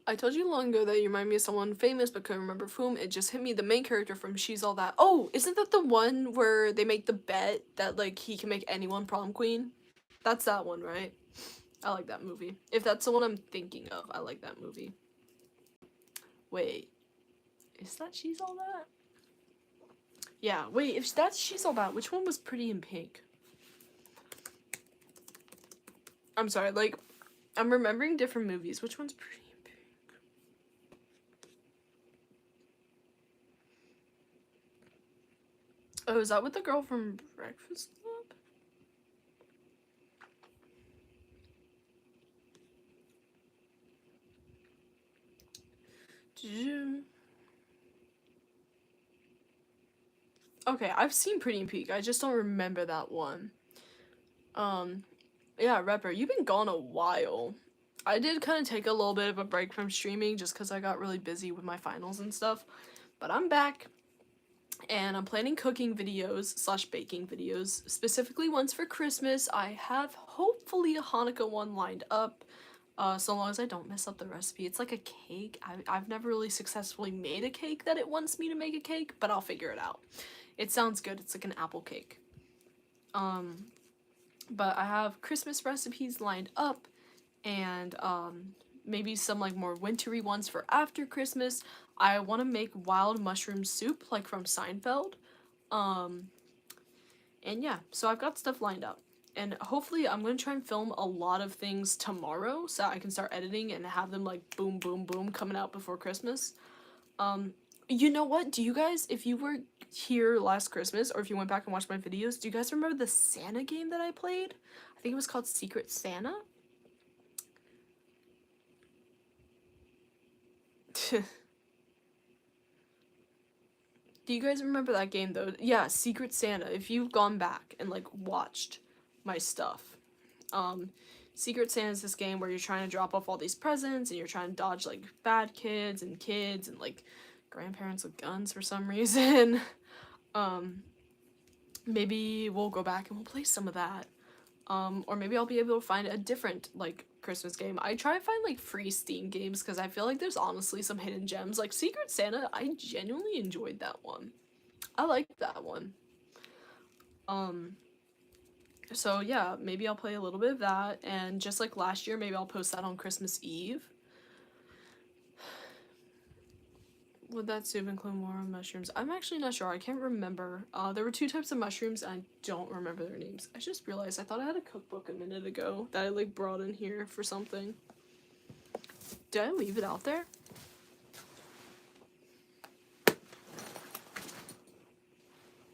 I told you long ago that you remind me of someone famous but couldn't remember whom. It just hit me, the main character from She's All That. Oh, isn't that the one where they make the bet that like he can make anyone prom queen? That's that one, right? I like that movie. If that's the one I'm thinking of, I like that movie. Wait. Is that She's All That? Yeah, wait, if that's She's All That, which one was Pretty in Pink? I'm sorry, like, I'm remembering different movies. Which one's Pretty in Pink? Oh, is that with the girl from Breakfast Club? Did you... Okay, I've seen Pretty in Pink. I just don't remember that one. Yeah, Repper, you've been gone a while. I did kind of take a little bit of a break from streaming just because I got really busy with my finals and stuff. But I'm back, and I'm planning cooking videos slash baking videos, specifically ones for Christmas. I have hopefully a Hanukkah one lined up, so long as I don't mess up the recipe. It's like a cake. I've never really successfully made a cake that it wants me to make a cake, but I'll figure it out. It sounds good. It's like an apple cake. But I have Christmas recipes lined up, and maybe some like more wintry ones for after Christmas. I want to make wild mushroom soup like from Seinfeld. And yeah, so I've got stuff lined up. And hopefully I'm going to try and film a lot of things tomorrow so I can start editing and have them like boom, boom, boom coming out before Christmas. You know what? Do you guys, if you were here last Christmas or if you went back and watched my videos, do you guys remember the Santa game that I played? I think it was called Secret Santa. Do you guys remember that game though? Yeah, Secret Santa. If you've gone back and like watched my stuff. Secret Santa is this game where you're trying to drop off all these presents and you're trying to dodge like bad kids and like grandparents with guns for some reason. Maybe we'll go back and we'll play some of that. Or maybe I'll be able to find a different like Christmas game. I try to find like free Steam games because I feel like there's honestly some hidden gems. Like Secret Santa, I genuinely enjoyed that one. I liked that one. So yeah, maybe I'll play a little bit of that, and just like last year, maybe I'll post that on Christmas Eve. Would that soup include more mushrooms? I'm actually not sure. I can't remember. There were 2 types of mushrooms, and I don't remember their names. I just realized I thought I had a cookbook a minute ago that I like brought in here for something. Did I leave it out there?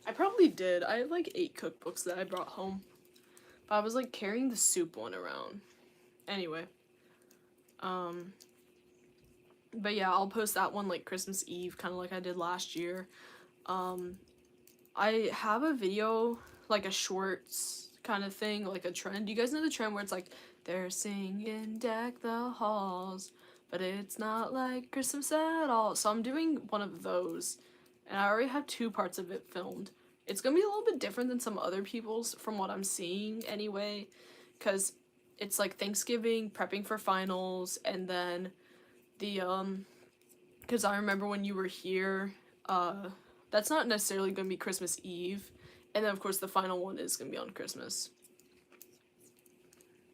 I probably did. I have like 8 cookbooks that I brought home. But I was like carrying the soup one around. Anyway. But yeah, I'll post that one like Christmas Eve, kind of like I did last year. I have a video, like a shorts kind of thing, like a trend. You guys know the trend where it's like, they're singing Deck the Halls, but it's not like Christmas at all. So I'm doing one of those, and I already have 2 parts of it filmed. It's gonna be a little bit different than some other people's from what I'm seeing anyway, because it's like Thanksgiving, prepping for finals, and then the, because I remember when you were here, that's not necessarily gonna be Christmas Eve, and then of course the final one is gonna be on Christmas.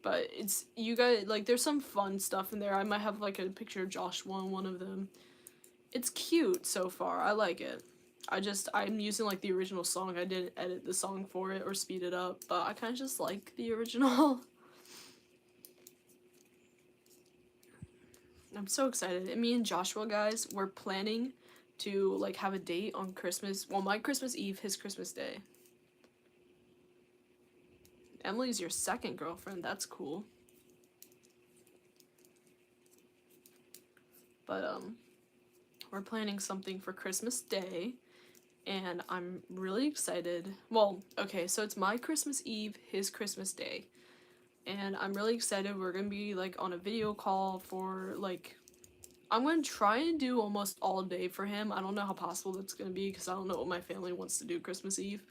But it's, you guys, like, there's some fun stuff in there. I might have like a picture of Joshua on one of them. It's cute so far. I like it. I'm using like the original song. I didn't edit the song for it or speed it up, but I kind of just like the original. I'm so excited. And me and Joshua, guys, we're planning to like have a date on Christmas. Well, my Christmas Eve, his Christmas Day. Emily's your second girlfriend. That's cool. But we're planning something for Christmas Day, and I'm really excited. Well, okay, so it's my Christmas Eve, his Christmas Day, and I'm really excited. We're gonna be like on a video call for like, I'm gonna try and do almost all day for him. I don't know how possible that's gonna be because I don't know what my family wants to do Christmas Eve.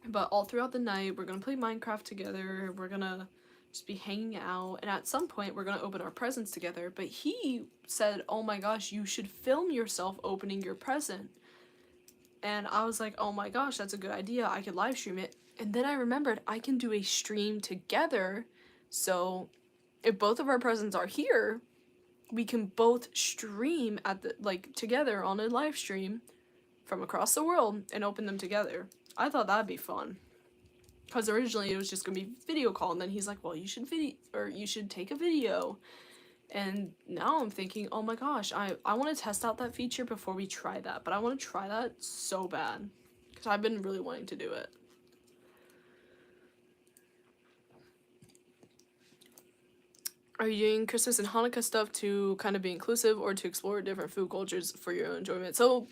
But all throughout the night, we're gonna play Minecraft together. We're gonna just be hanging out, and at some point, we're gonna open our presents together. But he said, "Oh my gosh, you should film yourself opening your present." And I was like, "Oh my gosh, that's a good idea. I could live stream it." And then I remembered I can do a stream together. So if both of our presents are here, we can both stream at the together on a live stream from across the world and open them together. I thought that'd be fun. Because originally it was just gonna be video call, and then he's like, well, you should take a video. And now I'm thinking, oh my gosh, I want to test out that feature before we try that. But I want to try that so bad. Because I've been really wanting to do it. Are you doing Christmas and Hanukkah stuff to kind of be inclusive or to explore different food cultures for your own enjoyment? So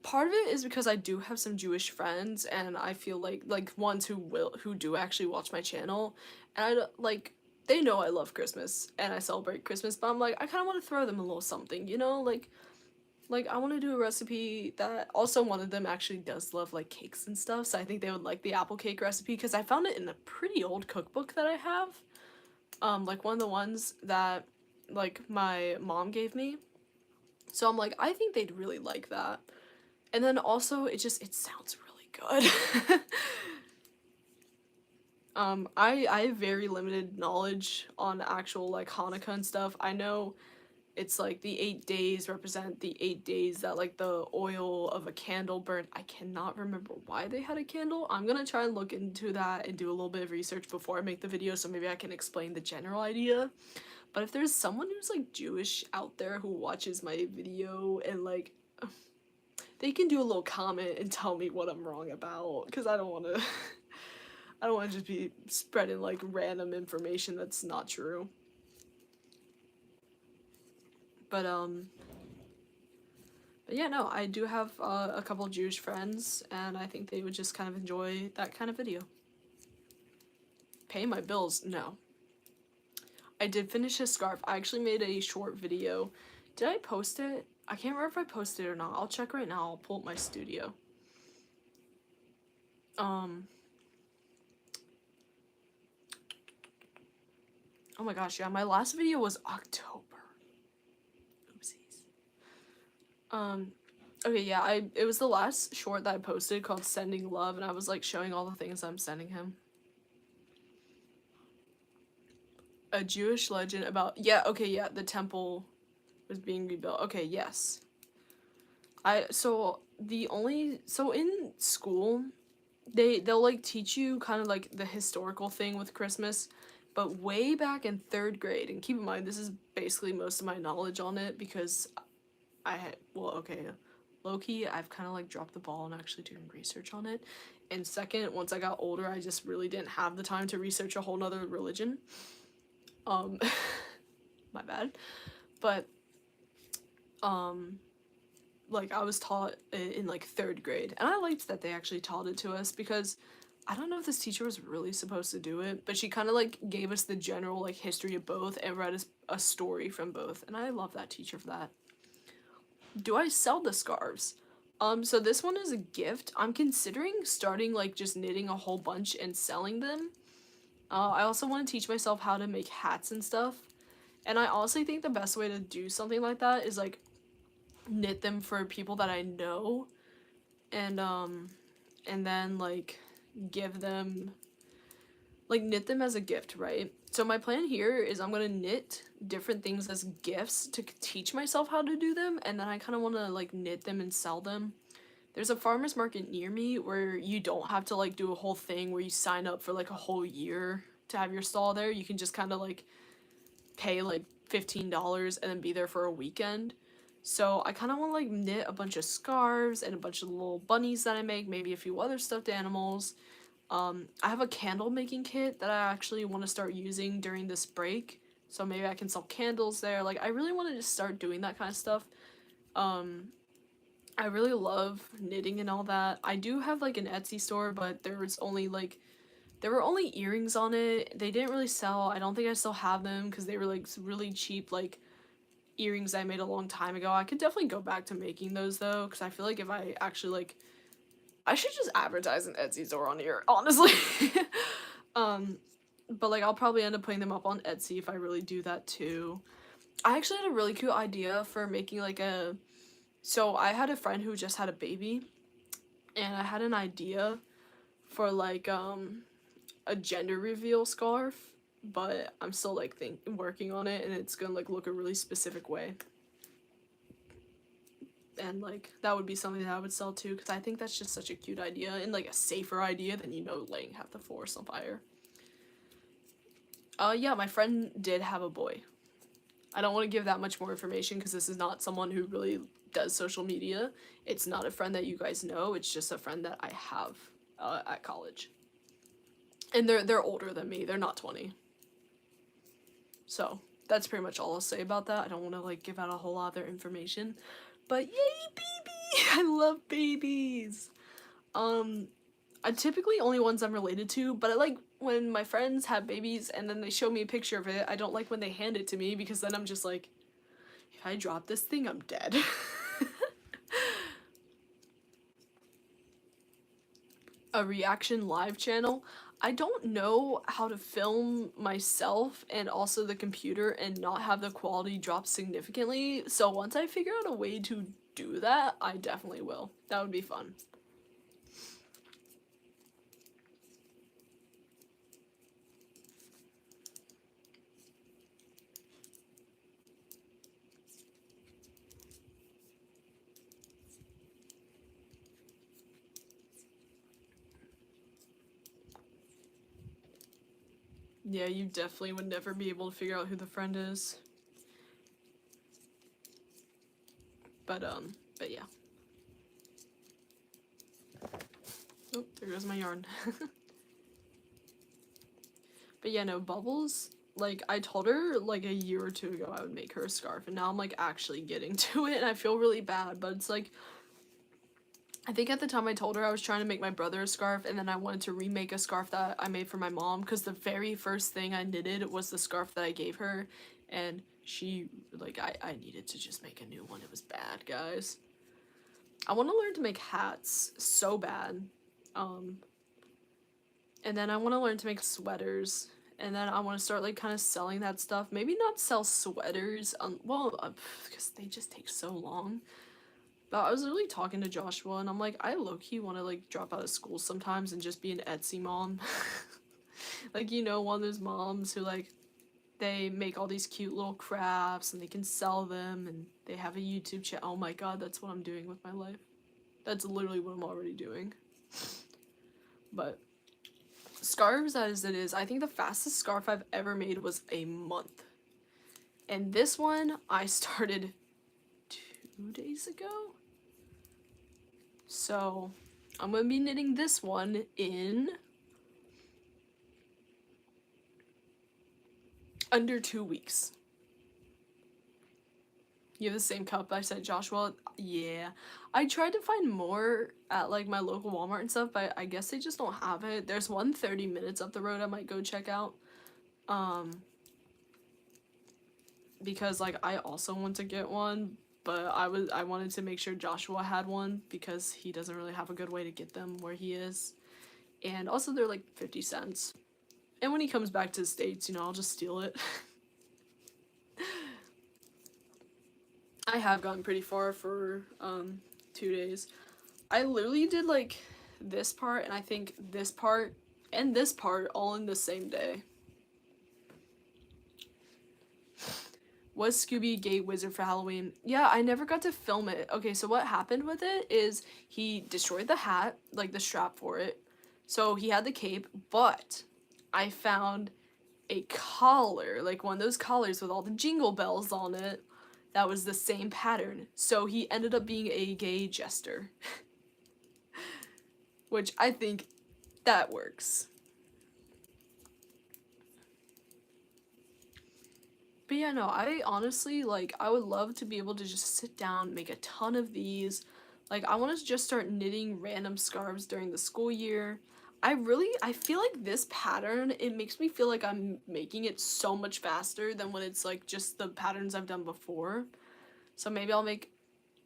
part of it is because I do have some Jewish friends, and I feel like ones who do actually watch my channel, and like they know I love Christmas and I celebrate Christmas, but I'm like I kind of want to throw them a little something, you know, like I want to do a recipe that also one of them actually does love like cakes and stuff, so I think they would like the apple cake recipe because I found it in a pretty old cookbook that I have. Like one of the ones that like my mom gave me. So I'm like, I think they'd really like that. And then also it sounds really good. I have very limited knowledge on actual like Hanukkah and stuff. I know it's like the 8 days represent the 8 days that like the oil of a candle burnt. I cannot remember why they had a candle. I'm gonna try and look into that and do a little bit of research before I make the video, so maybe I can explain the general idea. But if there's someone who's like Jewish out there who watches my video and like they can do a little comment and tell me what I'm wrong about, because I don't want to I don't want to just be spreading like random information that's not true. But yeah, no, I do have a couple Jewish friends, and I think they would just kind of enjoy that kind of video. Pay my bills? No. I did finish a scarf. I actually made a short video. Did I post it? I can't remember if I posted it or not. I'll check right now. I'll pull up my studio. Oh my gosh, yeah, my last video was October. Okay, yeah, it was the last short that I posted called Sending Love, and I was like showing all the things I'm sending him. A Jewish legend about, yeah, okay, yeah, the temple was being rebuilt. Okay, yes. So in school, they'll like teach you kind of like the historical thing with Christmas, but way back in 3rd grade, and keep in mind this is basically most of my knowledge on it because low-key, I've kind of like dropped the ball on actually doing research on it. And second, once I got older, I just really didn't have the time to research a whole nother religion. My bad. But, like I was taught in like 3rd grade, and I liked that they actually taught it to us because I don't know if this teacher was really supposed to do it, but she kind of like gave us the general like history of both and read us a story from both, and I love that teacher for that. Do I sell the scarves? So this one is a gift. I'm considering starting like just knitting a whole bunch and selling them. I also want to teach myself how to make hats and stuff. And I honestly think the best way to do something like that is like knit them for people that I know, and then like give them like knit them as a gift, right? So my plan here is I'm gonna knit different things as gifts to teach myself how to do them, and then I kind of want to like knit them and sell them. There's a farmer's market near me where you don't have to like do a whole thing where you sign up for like a whole year to have your stall there. You can just kind of like pay like $15 and then be there for a weekend. So I kind of want to like knit a bunch of scarves and a bunch of little bunnies that I make, maybe a few other stuffed animals. I have a candle making kit that I actually want to start using during this break, so maybe I can sell candles there. Like I really want to just start doing that kind of stuff. I really love knitting and all that. I do have like an Etsy store, but there were only earrings on it. They didn't really sell. I don't think I still have them because they were like really cheap like earrings I made a long time ago. I could definitely go back to making those though, because I feel like if I actually like I should just advertise an Etsy store on here, honestly. But like I'll probably end up putting them up on Etsy if I really do that too. I actually had a really cool idea for making like so I had a friend who just had a baby, and I had an idea for like a gender reveal scarf, but I'm still like working on it, and it's gonna like look a really specific way. And like that would be something that I would sell too, because I think that's just such a cute idea and like a safer idea than, you know, laying half the forest on fire. Yeah, my friend did have a boy. I don't want to give that much more information because this is not someone who really does social media. It's not a friend that you guys know. It's just a friend that I have at college. And they're older than me. They're not 20. So that's pretty much all I'll say about that. I don't want to like give out a whole lot of their information. But yay, baby! I love babies. I typically only ones I'm related to, but I like when my friends have babies and then they show me a picture of it. I don't like when they hand it to me because then I'm just like, if I drop this thing, I'm dead. A reaction live channel. I don't know how to film myself and also the computer and not have the quality drop significantly. So once I figure out a way to do that, I definitely will. That would be fun. Yeah, you definitely would never be able to figure out who the friend is. But yeah. Oh, there goes my yarn. But yeah, no, Bubbles, like, I told her, like, a year or two ago I would make her a scarf, and now I'm, like, actually getting to it, and I feel really bad, but it's, like, I think at the time I told her I was trying to make my brother a scarf, and then I wanted to remake a scarf that I made for my mom, because the very first thing I knitted was the scarf that I gave her, and she, like, I needed to just make a new one. It was bad, guys. I want to learn to make hats so bad, and then I want to learn to make sweaters, and then I want to start, like, kind of selling that stuff. Maybe not sell sweaters, because they just take so long. But I was literally talking to Joshua, and I'm like, I low-key want to, like, drop out of school sometimes and just be an Etsy mom. Like, you know, one of those moms who, like, they make all these cute little crafts, and they can sell them, and they have a YouTube channel. Oh my god, that's what I'm doing with my life. That's literally what I'm already doing. But scarves as it is, I think the fastest scarf I've ever made was a month. And this one, I started 2 days ago? So, I'm gonna be knitting this one in under 2 weeks. You have the same cup I said, Joshua? Yeah. I tried to find more at, like, my local Walmart and stuff, but I guess they just don't have it. There's one 30 minutes up the road I might go check out. Because, like, I also want to get one, but I wanted to make sure Joshua had one because he doesn't really have a good way to get them where he is. And also they're like 50 cents. And when he comes back to the States, you know, I'll just steal it. I have gone pretty far for 2 days. I literally did like this part and I think this part and this part all in the same day. Was Scooby Gay Wizard for Halloween? Yeah, I never got to film it. Okay, so what happened with it is he destroyed the hat, like the strap for it. So he had the cape, but I found a collar, like one of those collars with all the jingle bells on it. That was the same pattern. So he ended up being a gay jester. Which I think that works. But yeah, no, I honestly, like, I would love to be able to just sit down, make a ton of these. Like, I want to just start knitting random scarves during the school year. I feel like this pattern, it makes me feel like I'm making it so much faster than when it's, like, just the patterns I've done before. So maybe I'll make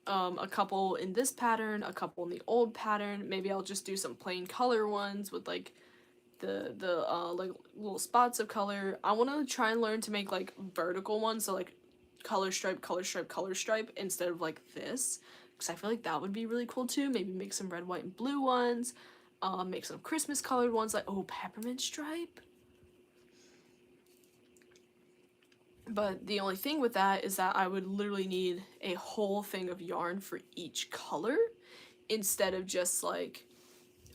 a couple in this pattern, a couple in the old pattern. Maybe I'll just do some plain color ones with, like, the like little spots of color. I want to try and learn to make like vertical ones, so like color stripe, color stripe, color stripe instead of like this, because I feel like that would be really cool too. Maybe make some red, white, and blue ones, make some Christmas colored ones, like, oh, peppermint stripe. But the only thing with that is that I would literally need a whole thing of yarn for each color instead of just like,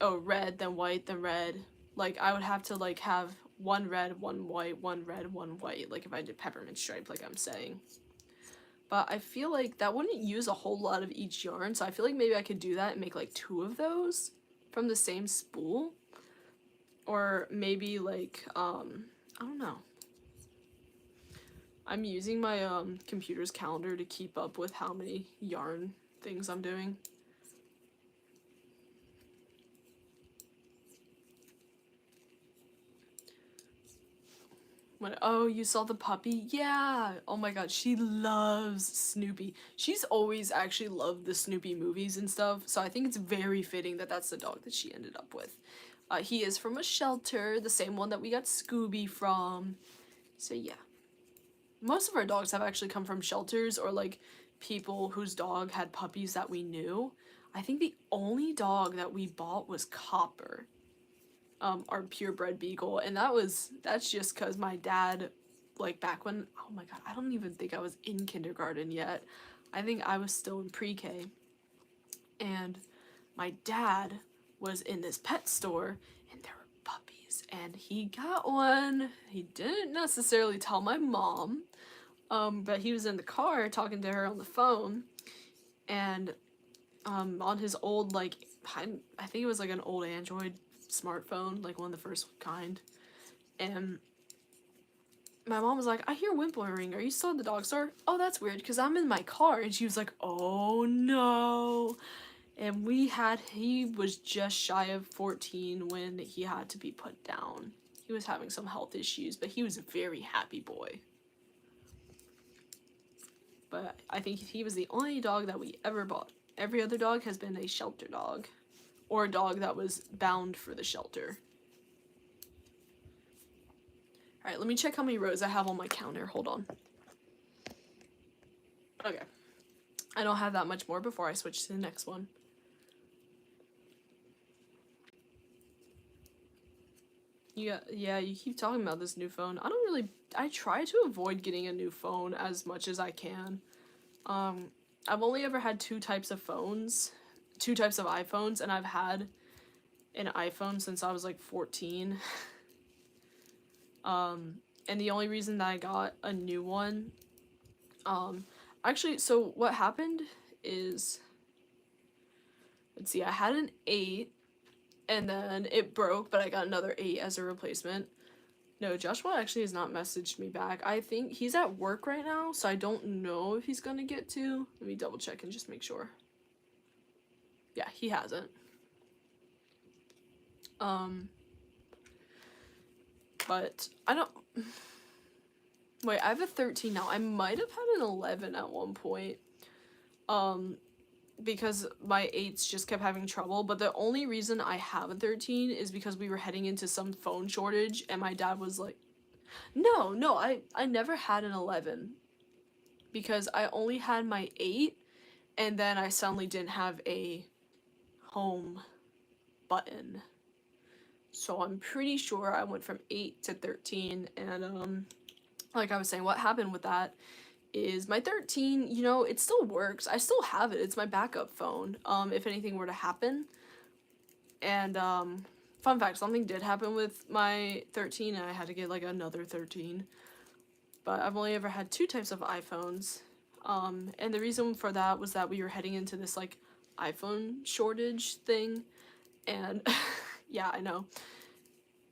oh, red, then white, then red. Like, I would have to, like, have one red, one white, one red, one white, like if I did peppermint stripe, like I'm saying. But I feel like that wouldn't use a whole lot of each yarn, so I feel like maybe I could do that and make like 2 of those from the same spool. Or maybe like, I don't know. I'm using my computer's calendar to keep up with how many yarn things I'm doing. Oh, you saw the puppy? Yeah. Oh my god, she loves Snoopy. She's always actually loved the Snoopy movies and stuff, so I think it's very fitting that that's the dog that she ended up with. He is from a shelter, the same one that we got Scooby from. So yeah. Most of our dogs have actually come from shelters or like people whose dog had puppies that we knew. I think the only dog that we bought was Copper. Our purebred beagle, and that's just because my dad, like back when, oh my god, I don't even think I was in kindergarten yet. I think I was still in pre-K, and my dad was in this pet store and there were puppies and he got one. He didn't necessarily tell my mom, but he was in the car talking to her on the phone, and on his old, like, I think it was like an old Android smartphone, like one of the first kind, and my mom was like, I hear whimpering, are you still at the dog store? Oh, that's weird because I'm in my car. And she was like, oh no. And he was just shy of 14 when he had to be put down. He was having some health issues, but he was a very happy boy. But I think he was the only dog that we ever bought. Every other dog has been a shelter dog, or a dog that was bound for the shelter. Alright, let me check how many rows I have on my counter. Hold on. Okay. I don't have that much more before I switch to the next one. Yeah, you keep talking about this new phone. I try to avoid getting a new phone as much as I can. I've only ever had 2 types of phones. 2 types of iPhones, and I've had an iPhone since I was like 14. And the only reason that I got a new one, actually, so what happened is, let's see, I had an 8, and then it broke, but I got another 8 as a replacement. No, Joshua actually has not messaged me back. I think he's at work right now, so I don't know if he's gonna get to. Let me double check and just make sure. Yeah, he hasn't. But I don't... Wait, I have a 13 now. I might have had an 11 at one point. Because my 8s just kept having trouble. But the only reason I have a 13 is because we were heading into some phone shortage. And my dad was like... No, I never had an 11. Because I only had my 8. And then I suddenly didn't have a home button. So I'm pretty sure I went from 8 to 13. And, like I was saying, what happened with that is my 13, you know, it still works. I still have it. It's my backup phone, if anything were to happen. And, fun fact, something did happen with my 13, and I had to get, like, another 13. But I've only ever had 2 types of iPhones. And the reason for that was that we were heading into this, like, iPhone shortage thing. And, yeah, I know.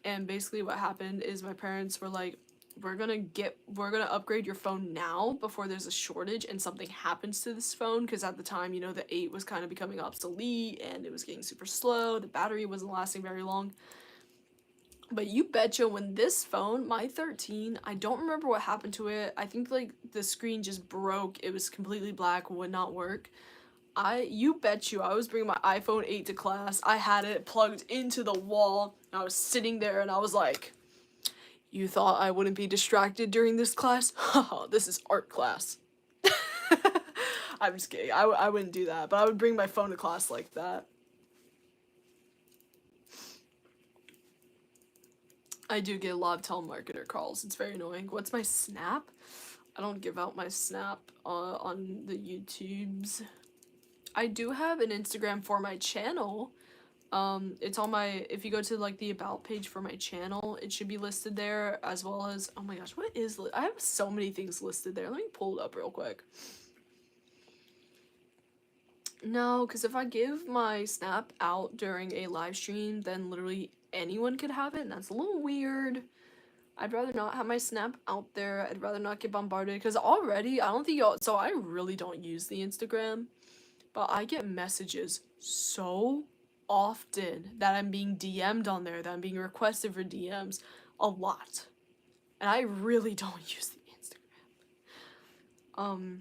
And basically what happened is my parents were like, we're gonna upgrade your phone now before there's a shortage and something happens to this phone, because at the time, you know, the 8 was kind of becoming obsolete and it was getting super slow, the battery wasn't lasting very long. But you betcha, when this phone, my 13, I don't remember what happened to it. I think like the screen just broke, it was completely black, would not work. You bet you, I was bringing my iPhone 8 to class. I had it plugged into the wall. I was sitting there and I was like, you thought I wouldn't be distracted during this class? Haha, this is art class. I'm just kidding. I wouldn't do that, but I would bring my phone to class like that. I do get a lot of telemarketer calls. It's very annoying. What's my Snap? I don't give out my Snap on the YouTubes. I do have an Instagram for my channel, It's on my, if you go to like the about page for my channel, it should be listed there, as well as, oh my gosh, what is, I have so many things listed there. Let me pull it up real quick. No, because if I give my Snap out during a live stream, then literally anyone could have it, and that's a little weird. I'd rather not have my Snap out there. I'd rather not get bombarded, because already, I don't think y'all, so I really don't use the Instagram, but I get messages so often that I'm being DM'd on there, that I'm being requested for DMs a lot. And I really don't use the Instagram.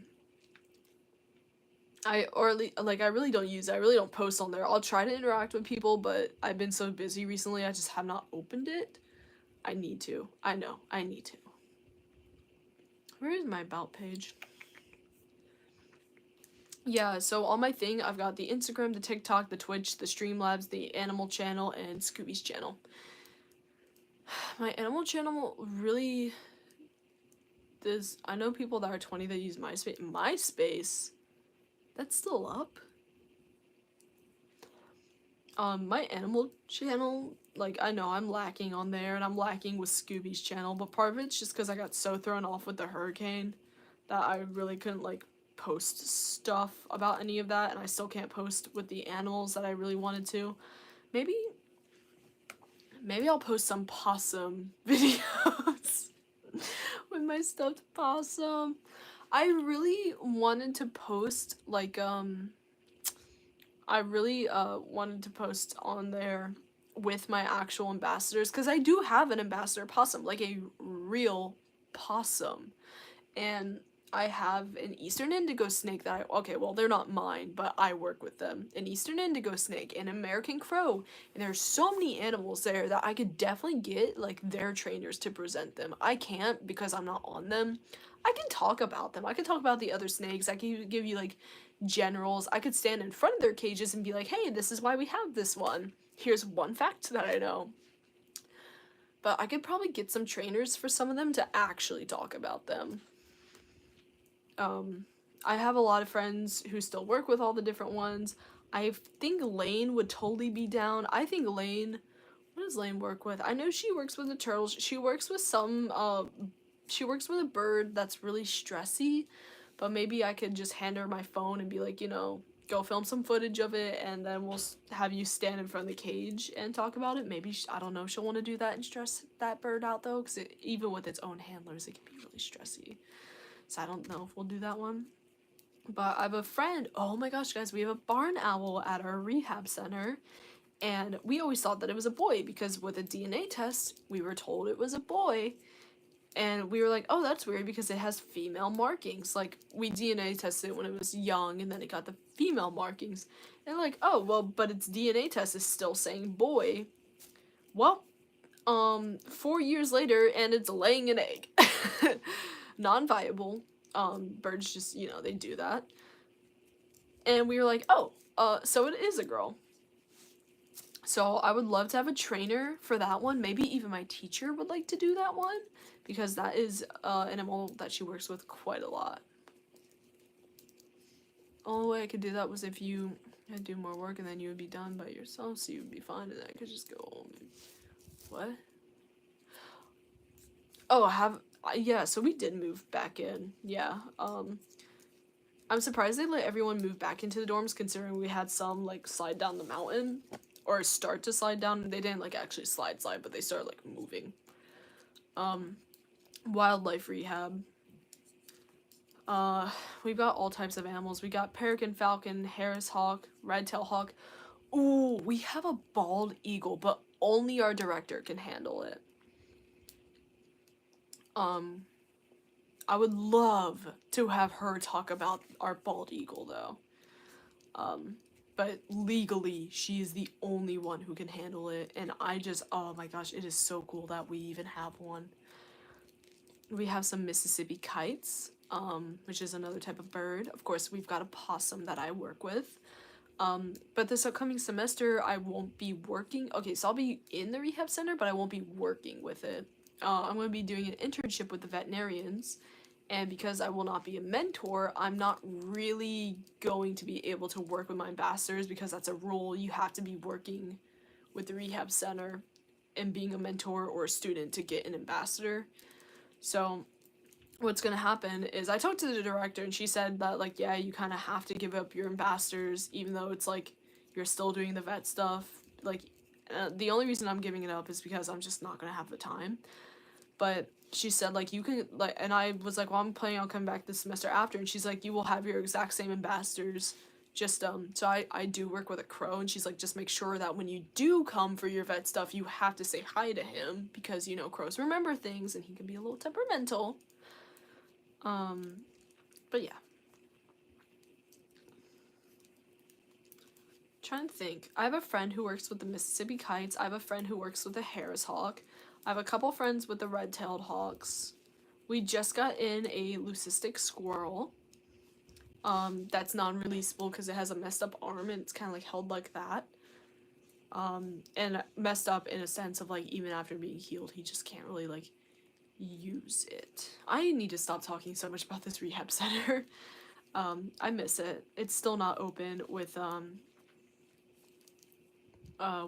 I really don't use it. I really don't post on there. I'll try to interact with people, but I've been so busy recently, I just have not opened it. I need to. I know. I need to. Where is my about page? Yeah, so on my thing, I've got the Instagram, the TikTok, the Twitch, the Streamlabs, the Animal channel, and Scooby's channel. My Animal channel really... I know people that are 20 that use MySpace. MySpace? That's still up? My Animal channel, like, I know I'm lacking on there, and I'm lacking with Scooby's channel, but part of it's just because I got so thrown off with the hurricane that I really couldn't, like, post stuff about any of that, and I still can't post with the animals that I really wanted to. Maybe I'll post some possum videos with my stuffed possum. I really wanted to post, like, wanted to post on there with my actual ambassadors, because I do have an ambassador possum, like a real possum, and I have an Eastern Indigo snake that okay, well, they're not mine, but I work with them. An Eastern Indigo snake, an American crow, and there's so many animals there that I could definitely get, like, their trainers to present them. I can't because I'm not on them. I can talk about them. I can talk about the other snakes. I can give you, like, generals. I could stand in front of their cages and be like, hey, this is why we have this one. Here's one fact that I know. But I could probably get some trainers for some of them to actually talk about them. I have a lot of friends who still work with all the different ones. I think Lane would totally be down. I think Lane, what does Lane work with? I know she works with the turtles. She works with she works with a bird that's really stressy, but maybe I could just hand her my phone and be like, you know, go film some footage of it, and then we'll have you stand in front of the cage and talk about it. Maybe, I don't know, she'll want to do that and stress that bird out, though, because even with its own handlers, it can be really stressy. So I don't know if we'll do that one. But I have a friend, oh my gosh, guys, we have a barn owl at our rehab center, and we always thought that it was a boy, because with a DNA test, we were told it was a boy, and we were like, oh, that's weird, because it has female markings. Like, we DNA tested it when it was young, and then it got the female markings, and like, oh, well, but its DNA test is still saying boy. Well, 4 years later, and it's laying an egg. Non-viable. Birds just, you know, they do that. And we were like, oh, so it is a girl. So I would love to have a trainer for that one. Maybe even my teacher would like to do that one, because that is an animal that she works with quite a lot. Only way I could do that was if you had to do more work, and then you would be done by yourself, so you would be fine, and I could just go home. What? Oh, yeah, so we did move back in. Yeah. I'm surprised they let everyone move back into the dorms, considering we had some, like, slide down the mountain, or start to slide down. They didn't, like, actually slide, but they started, like, moving. Wildlife rehab. We've got all types of animals. We got peregrine falcon, Harris hawk, red-tailed hawk. Ooh, we have a bald eagle, but only our director can handle it. I would love to have her talk about our bald eagle, though. But legally, she is the only one who can handle it, and oh my gosh, it is so cool that we even have one. We have some Mississippi kites, which is another type of bird. Of course, we've got a possum that I work with. But this upcoming semester, I won't be working. Okay, so I'll be in the rehab center, but I won't be working with it. I'm going to be doing an internship with the veterinarians, And because I will not be a mentor, I'm not really going to be able to work with my ambassadors because that's a rule. You have to be working with the rehab center and being a mentor or a student to get an ambassador. So what's going to happen is I talked to the director and she said that, like, yeah, you kind of have to give up your ambassadors even though it's like you're still doing the vet stuff. Like, the only reason I'm giving it up is because I'm just not going to have the time. But she said, like, you can, like, and I was like, well, I'm planning on coming back this semester after, and she's like, you will have your exact same ambassadors, just, so I do work with a crow, and she's like, just make sure that when you do come for your vet stuff, you have to say hi to him, because, you know, crows remember things, and he can be a little temperamental, but yeah. Trying to think. I have a friend who works with the Mississippi Kites. I have a friend who works with the Harris Hawk. I have a couple friends with the red-tailed hawks. We just got in a leucistic squirrel. That's non-releasable because it has a messed up arm and it's kind of like held like that. And messed up in a sense of like even after being healed, he just can't really like use it. I need to stop talking so much about this rehab center. I miss it. It's still not open with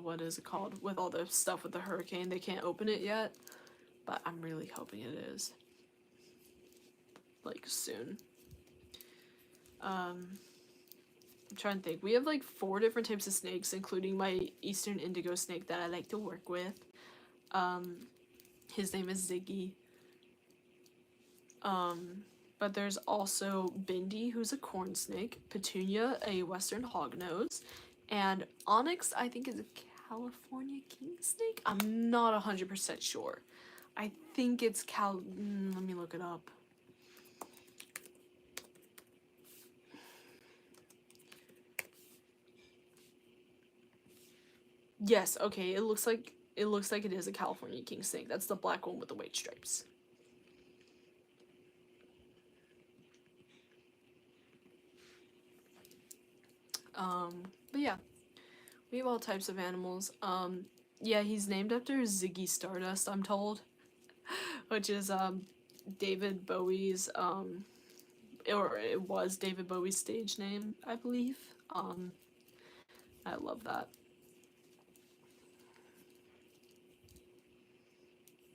what is it called? With all the stuff with the hurricane, they can't open it yet, but I'm really hoping it is. Like, soon. I'm trying to think. We have, like, 4 different types of snakes, including my eastern indigo snake that I like to work with. His name is Ziggy. But there's also Bindi, who's a corn snake, Petunia, a western hognose, and Onyx, I think, is a California king snake? I'm not 100% sure. I think it's let me look it up. Yes, okay, it looks like it is a California king snake. That's the black one with the white stripes. But yeah. We have all types of animals. Yeah, he's named after Ziggy Stardust, I'm told. Which is, David Bowie's, or it was David Bowie's stage name, I believe. I love that.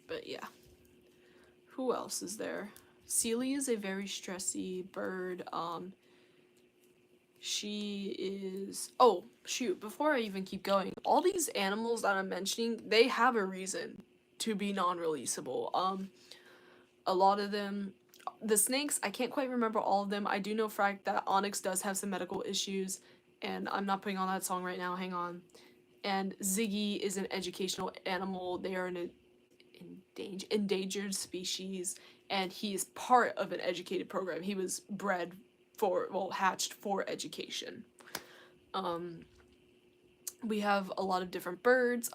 But yeah. Who else is there? Sealy is a very stressy bird. She is... Oh, shoot, before I even keep going, all these animals that I'm mentioning, they have a reason to be non-releasable. A lot of them... The snakes, I can't quite remember all of them. I do know for a fact that Onyx does have some medical issues, and I'm not putting on that song right now, hang on. And Ziggy is an educational animal. They are an endangered species, and he is part of an educated program. He was bred for, well, hatched for education. We have a lot of different birds.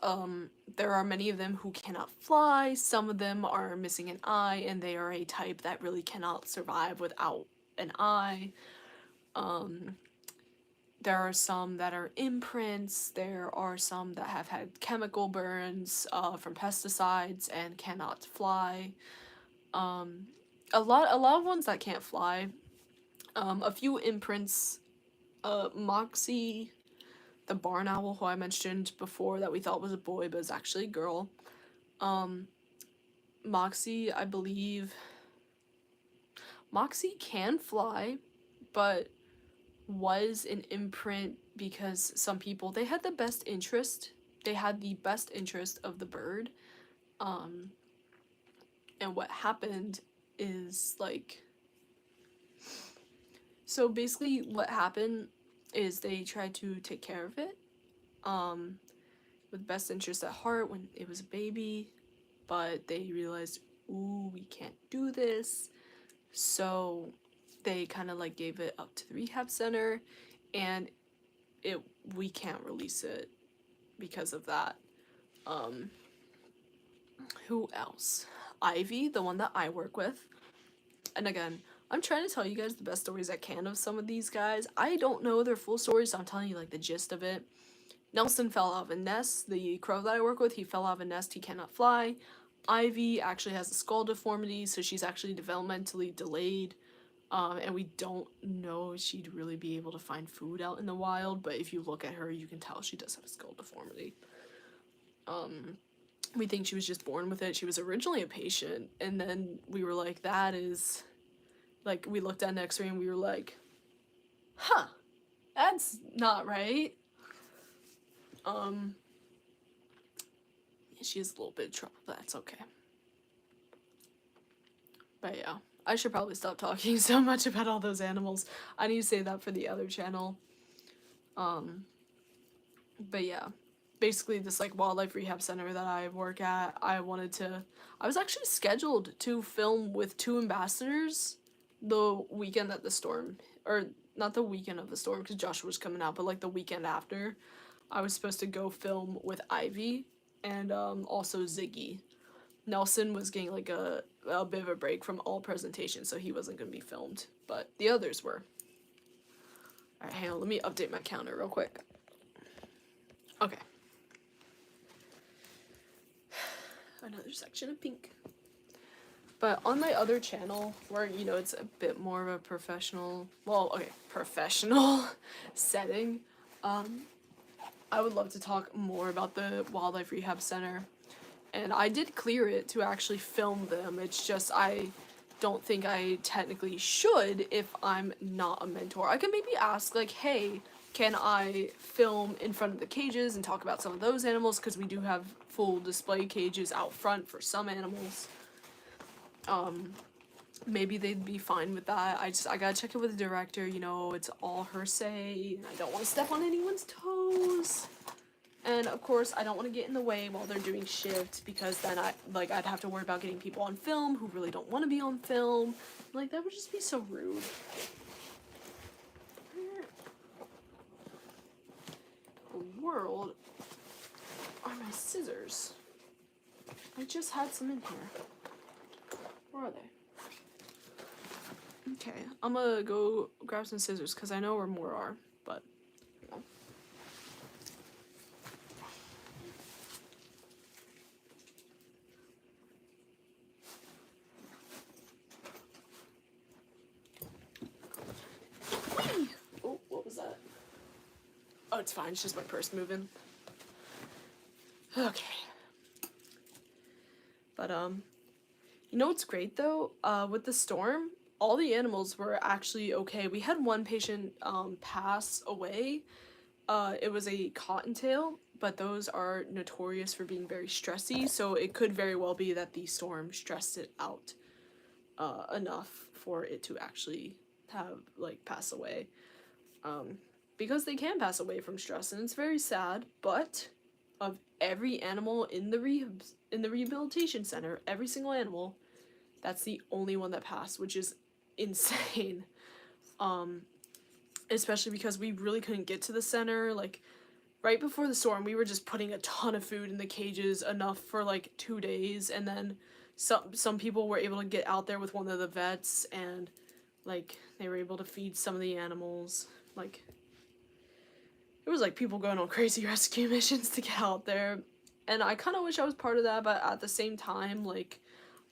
There are many of them who cannot fly. Some of them are missing an eye, and they are a type that really cannot survive without an eye. There are some that are imprints. There are some that have had chemical burns from pesticides and cannot fly. A lot of ones that can't fly. A few imprints. Moxie, the barn owl, who I mentioned before that we thought was a boy but is actually a girl. Moxie, I believe... Moxie can fly, but was an imprint because some people, they had the best interest. They had the best interest of the bird. And what happened is, like... So basically what happened is they tried to take care of it with best interest at heart when it was a baby, but they realized, ooh, we can't do this. So they kind of like gave it up to the rehab center, and we can't release it because of that. Who else? Ivy, the one that I work with. And again, I'm trying to tell you guys the best stories I can of some of these guys. I don't know their full stories, so I'm telling you like the gist of it. Nelson fell out of a nest. The crow that I work with, he fell out of a nest. He cannot fly. Ivy actually has a skull deformity, so she's actually developmentally delayed. And we don't know if she'd really be able to find food out in the wild, but if you look at her, you can tell she does have a skull deformity. We think she was just born with it. She was originally a patient, and then we were like, that is, like, we looked at an x-ray and we were like, huh, that's not right. She is a little bit of trouble, but that's okay. But yeah, I should probably stop talking so much about all those animals. I need to say that for the other channel. But yeah, basically this like wildlife rehab center that I work at, I was actually scheduled to film with 2 ambassadors the weekend that the storm, or not the weekend of the storm because Joshua was coming out, but like the weekend after, I was supposed to go film with Ivy and also Ziggy. Nelson was getting like a bit of a break from all presentations, so he wasn't going to be filmed, but the others were. Alright, hang on, let me update my counter real quick. Okay. Another section of pink. But on my other channel, where, you know, it's a bit more of a professional setting, I would love to talk more about the Wildlife Rehab Center. And I did clear it to actually film them. It's just I don't think I technically should if I'm not a mentor. I could maybe ask, like, hey, can I film in front of the cages and talk about some of those animals? Because we do have full display cages out front for some animals. Maybe they'd be fine with that. I gotta check it with the director, you know, it's all her say, and I don't want to step on anyone's toes. And of course, I don't want to get in the way while they're doing shifts, because then I'd have to worry about getting people on film who really don't want to be on film. Like, that would just be so rude. Where in the world are my scissors? I just had some in here. Where are they? Okay, I'm gonna go grab some scissors because I know where more are, but you know. Whee! Oh, what was that? Oh, it's fine. It's just my purse moving. Okay. But you know what's great though? With the storm, all the animals were actually okay. We had one patient pass away. It was a cottontail, but those are notorious for being very stressy, so it could very well be that the storm stressed it out enough for it to actually have, like, pass away. Because they can pass away from stress, and it's very sad, but of every animal in the rehabilitation center, every single animal, that's the only one that passed, which is insane. Especially because we really couldn't get to the center. Like, right before the storm, we were just putting a ton of food in the cages, enough for like 2 days, and then some people were able to get out there with one of the vets, and like they were able to feed some of the animals. Like, it was like people going on crazy rescue missions to get out there, and I kind of wish I was part of that, but at the same time, like,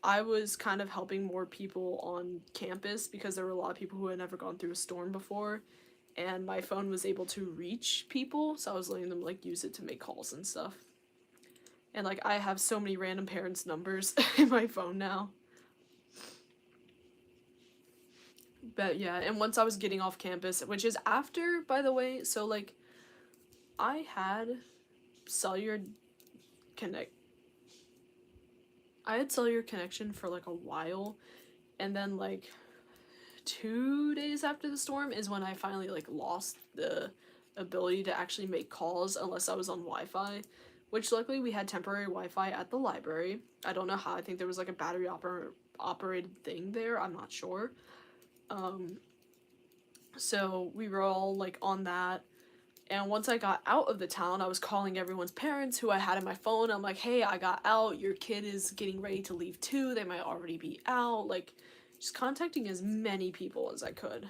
I was kind of helping more people on campus because there were a lot of people who had never gone through a storm before, and my phone was able to reach people, so I was letting them, like, use it to make calls and stuff. And, like, I have so many random parents' numbers in my phone now. But yeah, and once I was getting off campus, which is after, by the way, so, like, I had cellular connection for like a while, and then like 2 days after the storm is when I finally like lost the ability to actually make calls unless I was on Wi-Fi, which luckily we had temporary Wi-Fi at the library. I don't know how. I think there was like a battery operated thing there. I'm not sure. So we were all like on that. And once I got out of the town, I was calling everyone's parents who I had in my phone. I'm like, hey, I got out. Your kid is getting ready to leave too. They might already be out. Like, just contacting as many people as I could.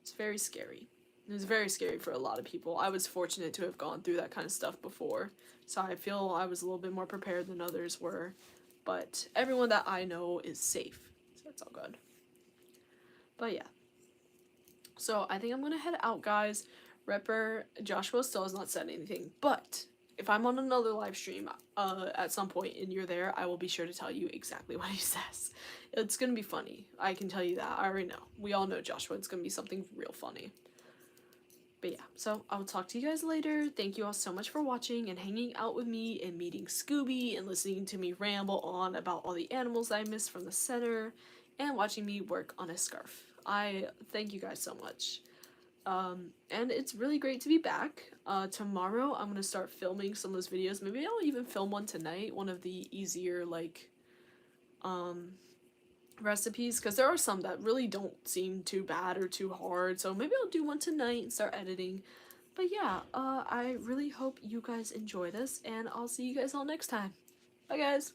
It's very scary. It was very scary for a lot of people. I was fortunate to have gone through that kind of stuff before, so I feel I was a little bit more prepared than others were. But everyone that I know is safe, so it's all good. But yeah. So I think I'm gonna head out, guys. Ripper Joshua still has not said anything, but if I'm on another live stream at some point and you're there, I will be sure to tell you exactly what he says. It's gonna be funny. I can tell you that. I already know. We all know Joshua. It's gonna be something real funny. But yeah, so I will talk to you guys later. Thank you all so much for watching and hanging out with me and meeting Scooby and listening to me ramble on about all the animals I missed from the center and watching me work on a scarf. I thank you guys so much. And it's really great to be back. Tomorrow I'm gonna start filming some of those videos. Maybe I'll even film one tonight, one of the easier, like, recipes, because there are some that really don't seem too bad or too hard, so maybe I'll do one tonight and start editing. But yeah, I really hope you guys enjoy this, and I'll see you guys all next time. Bye, guys!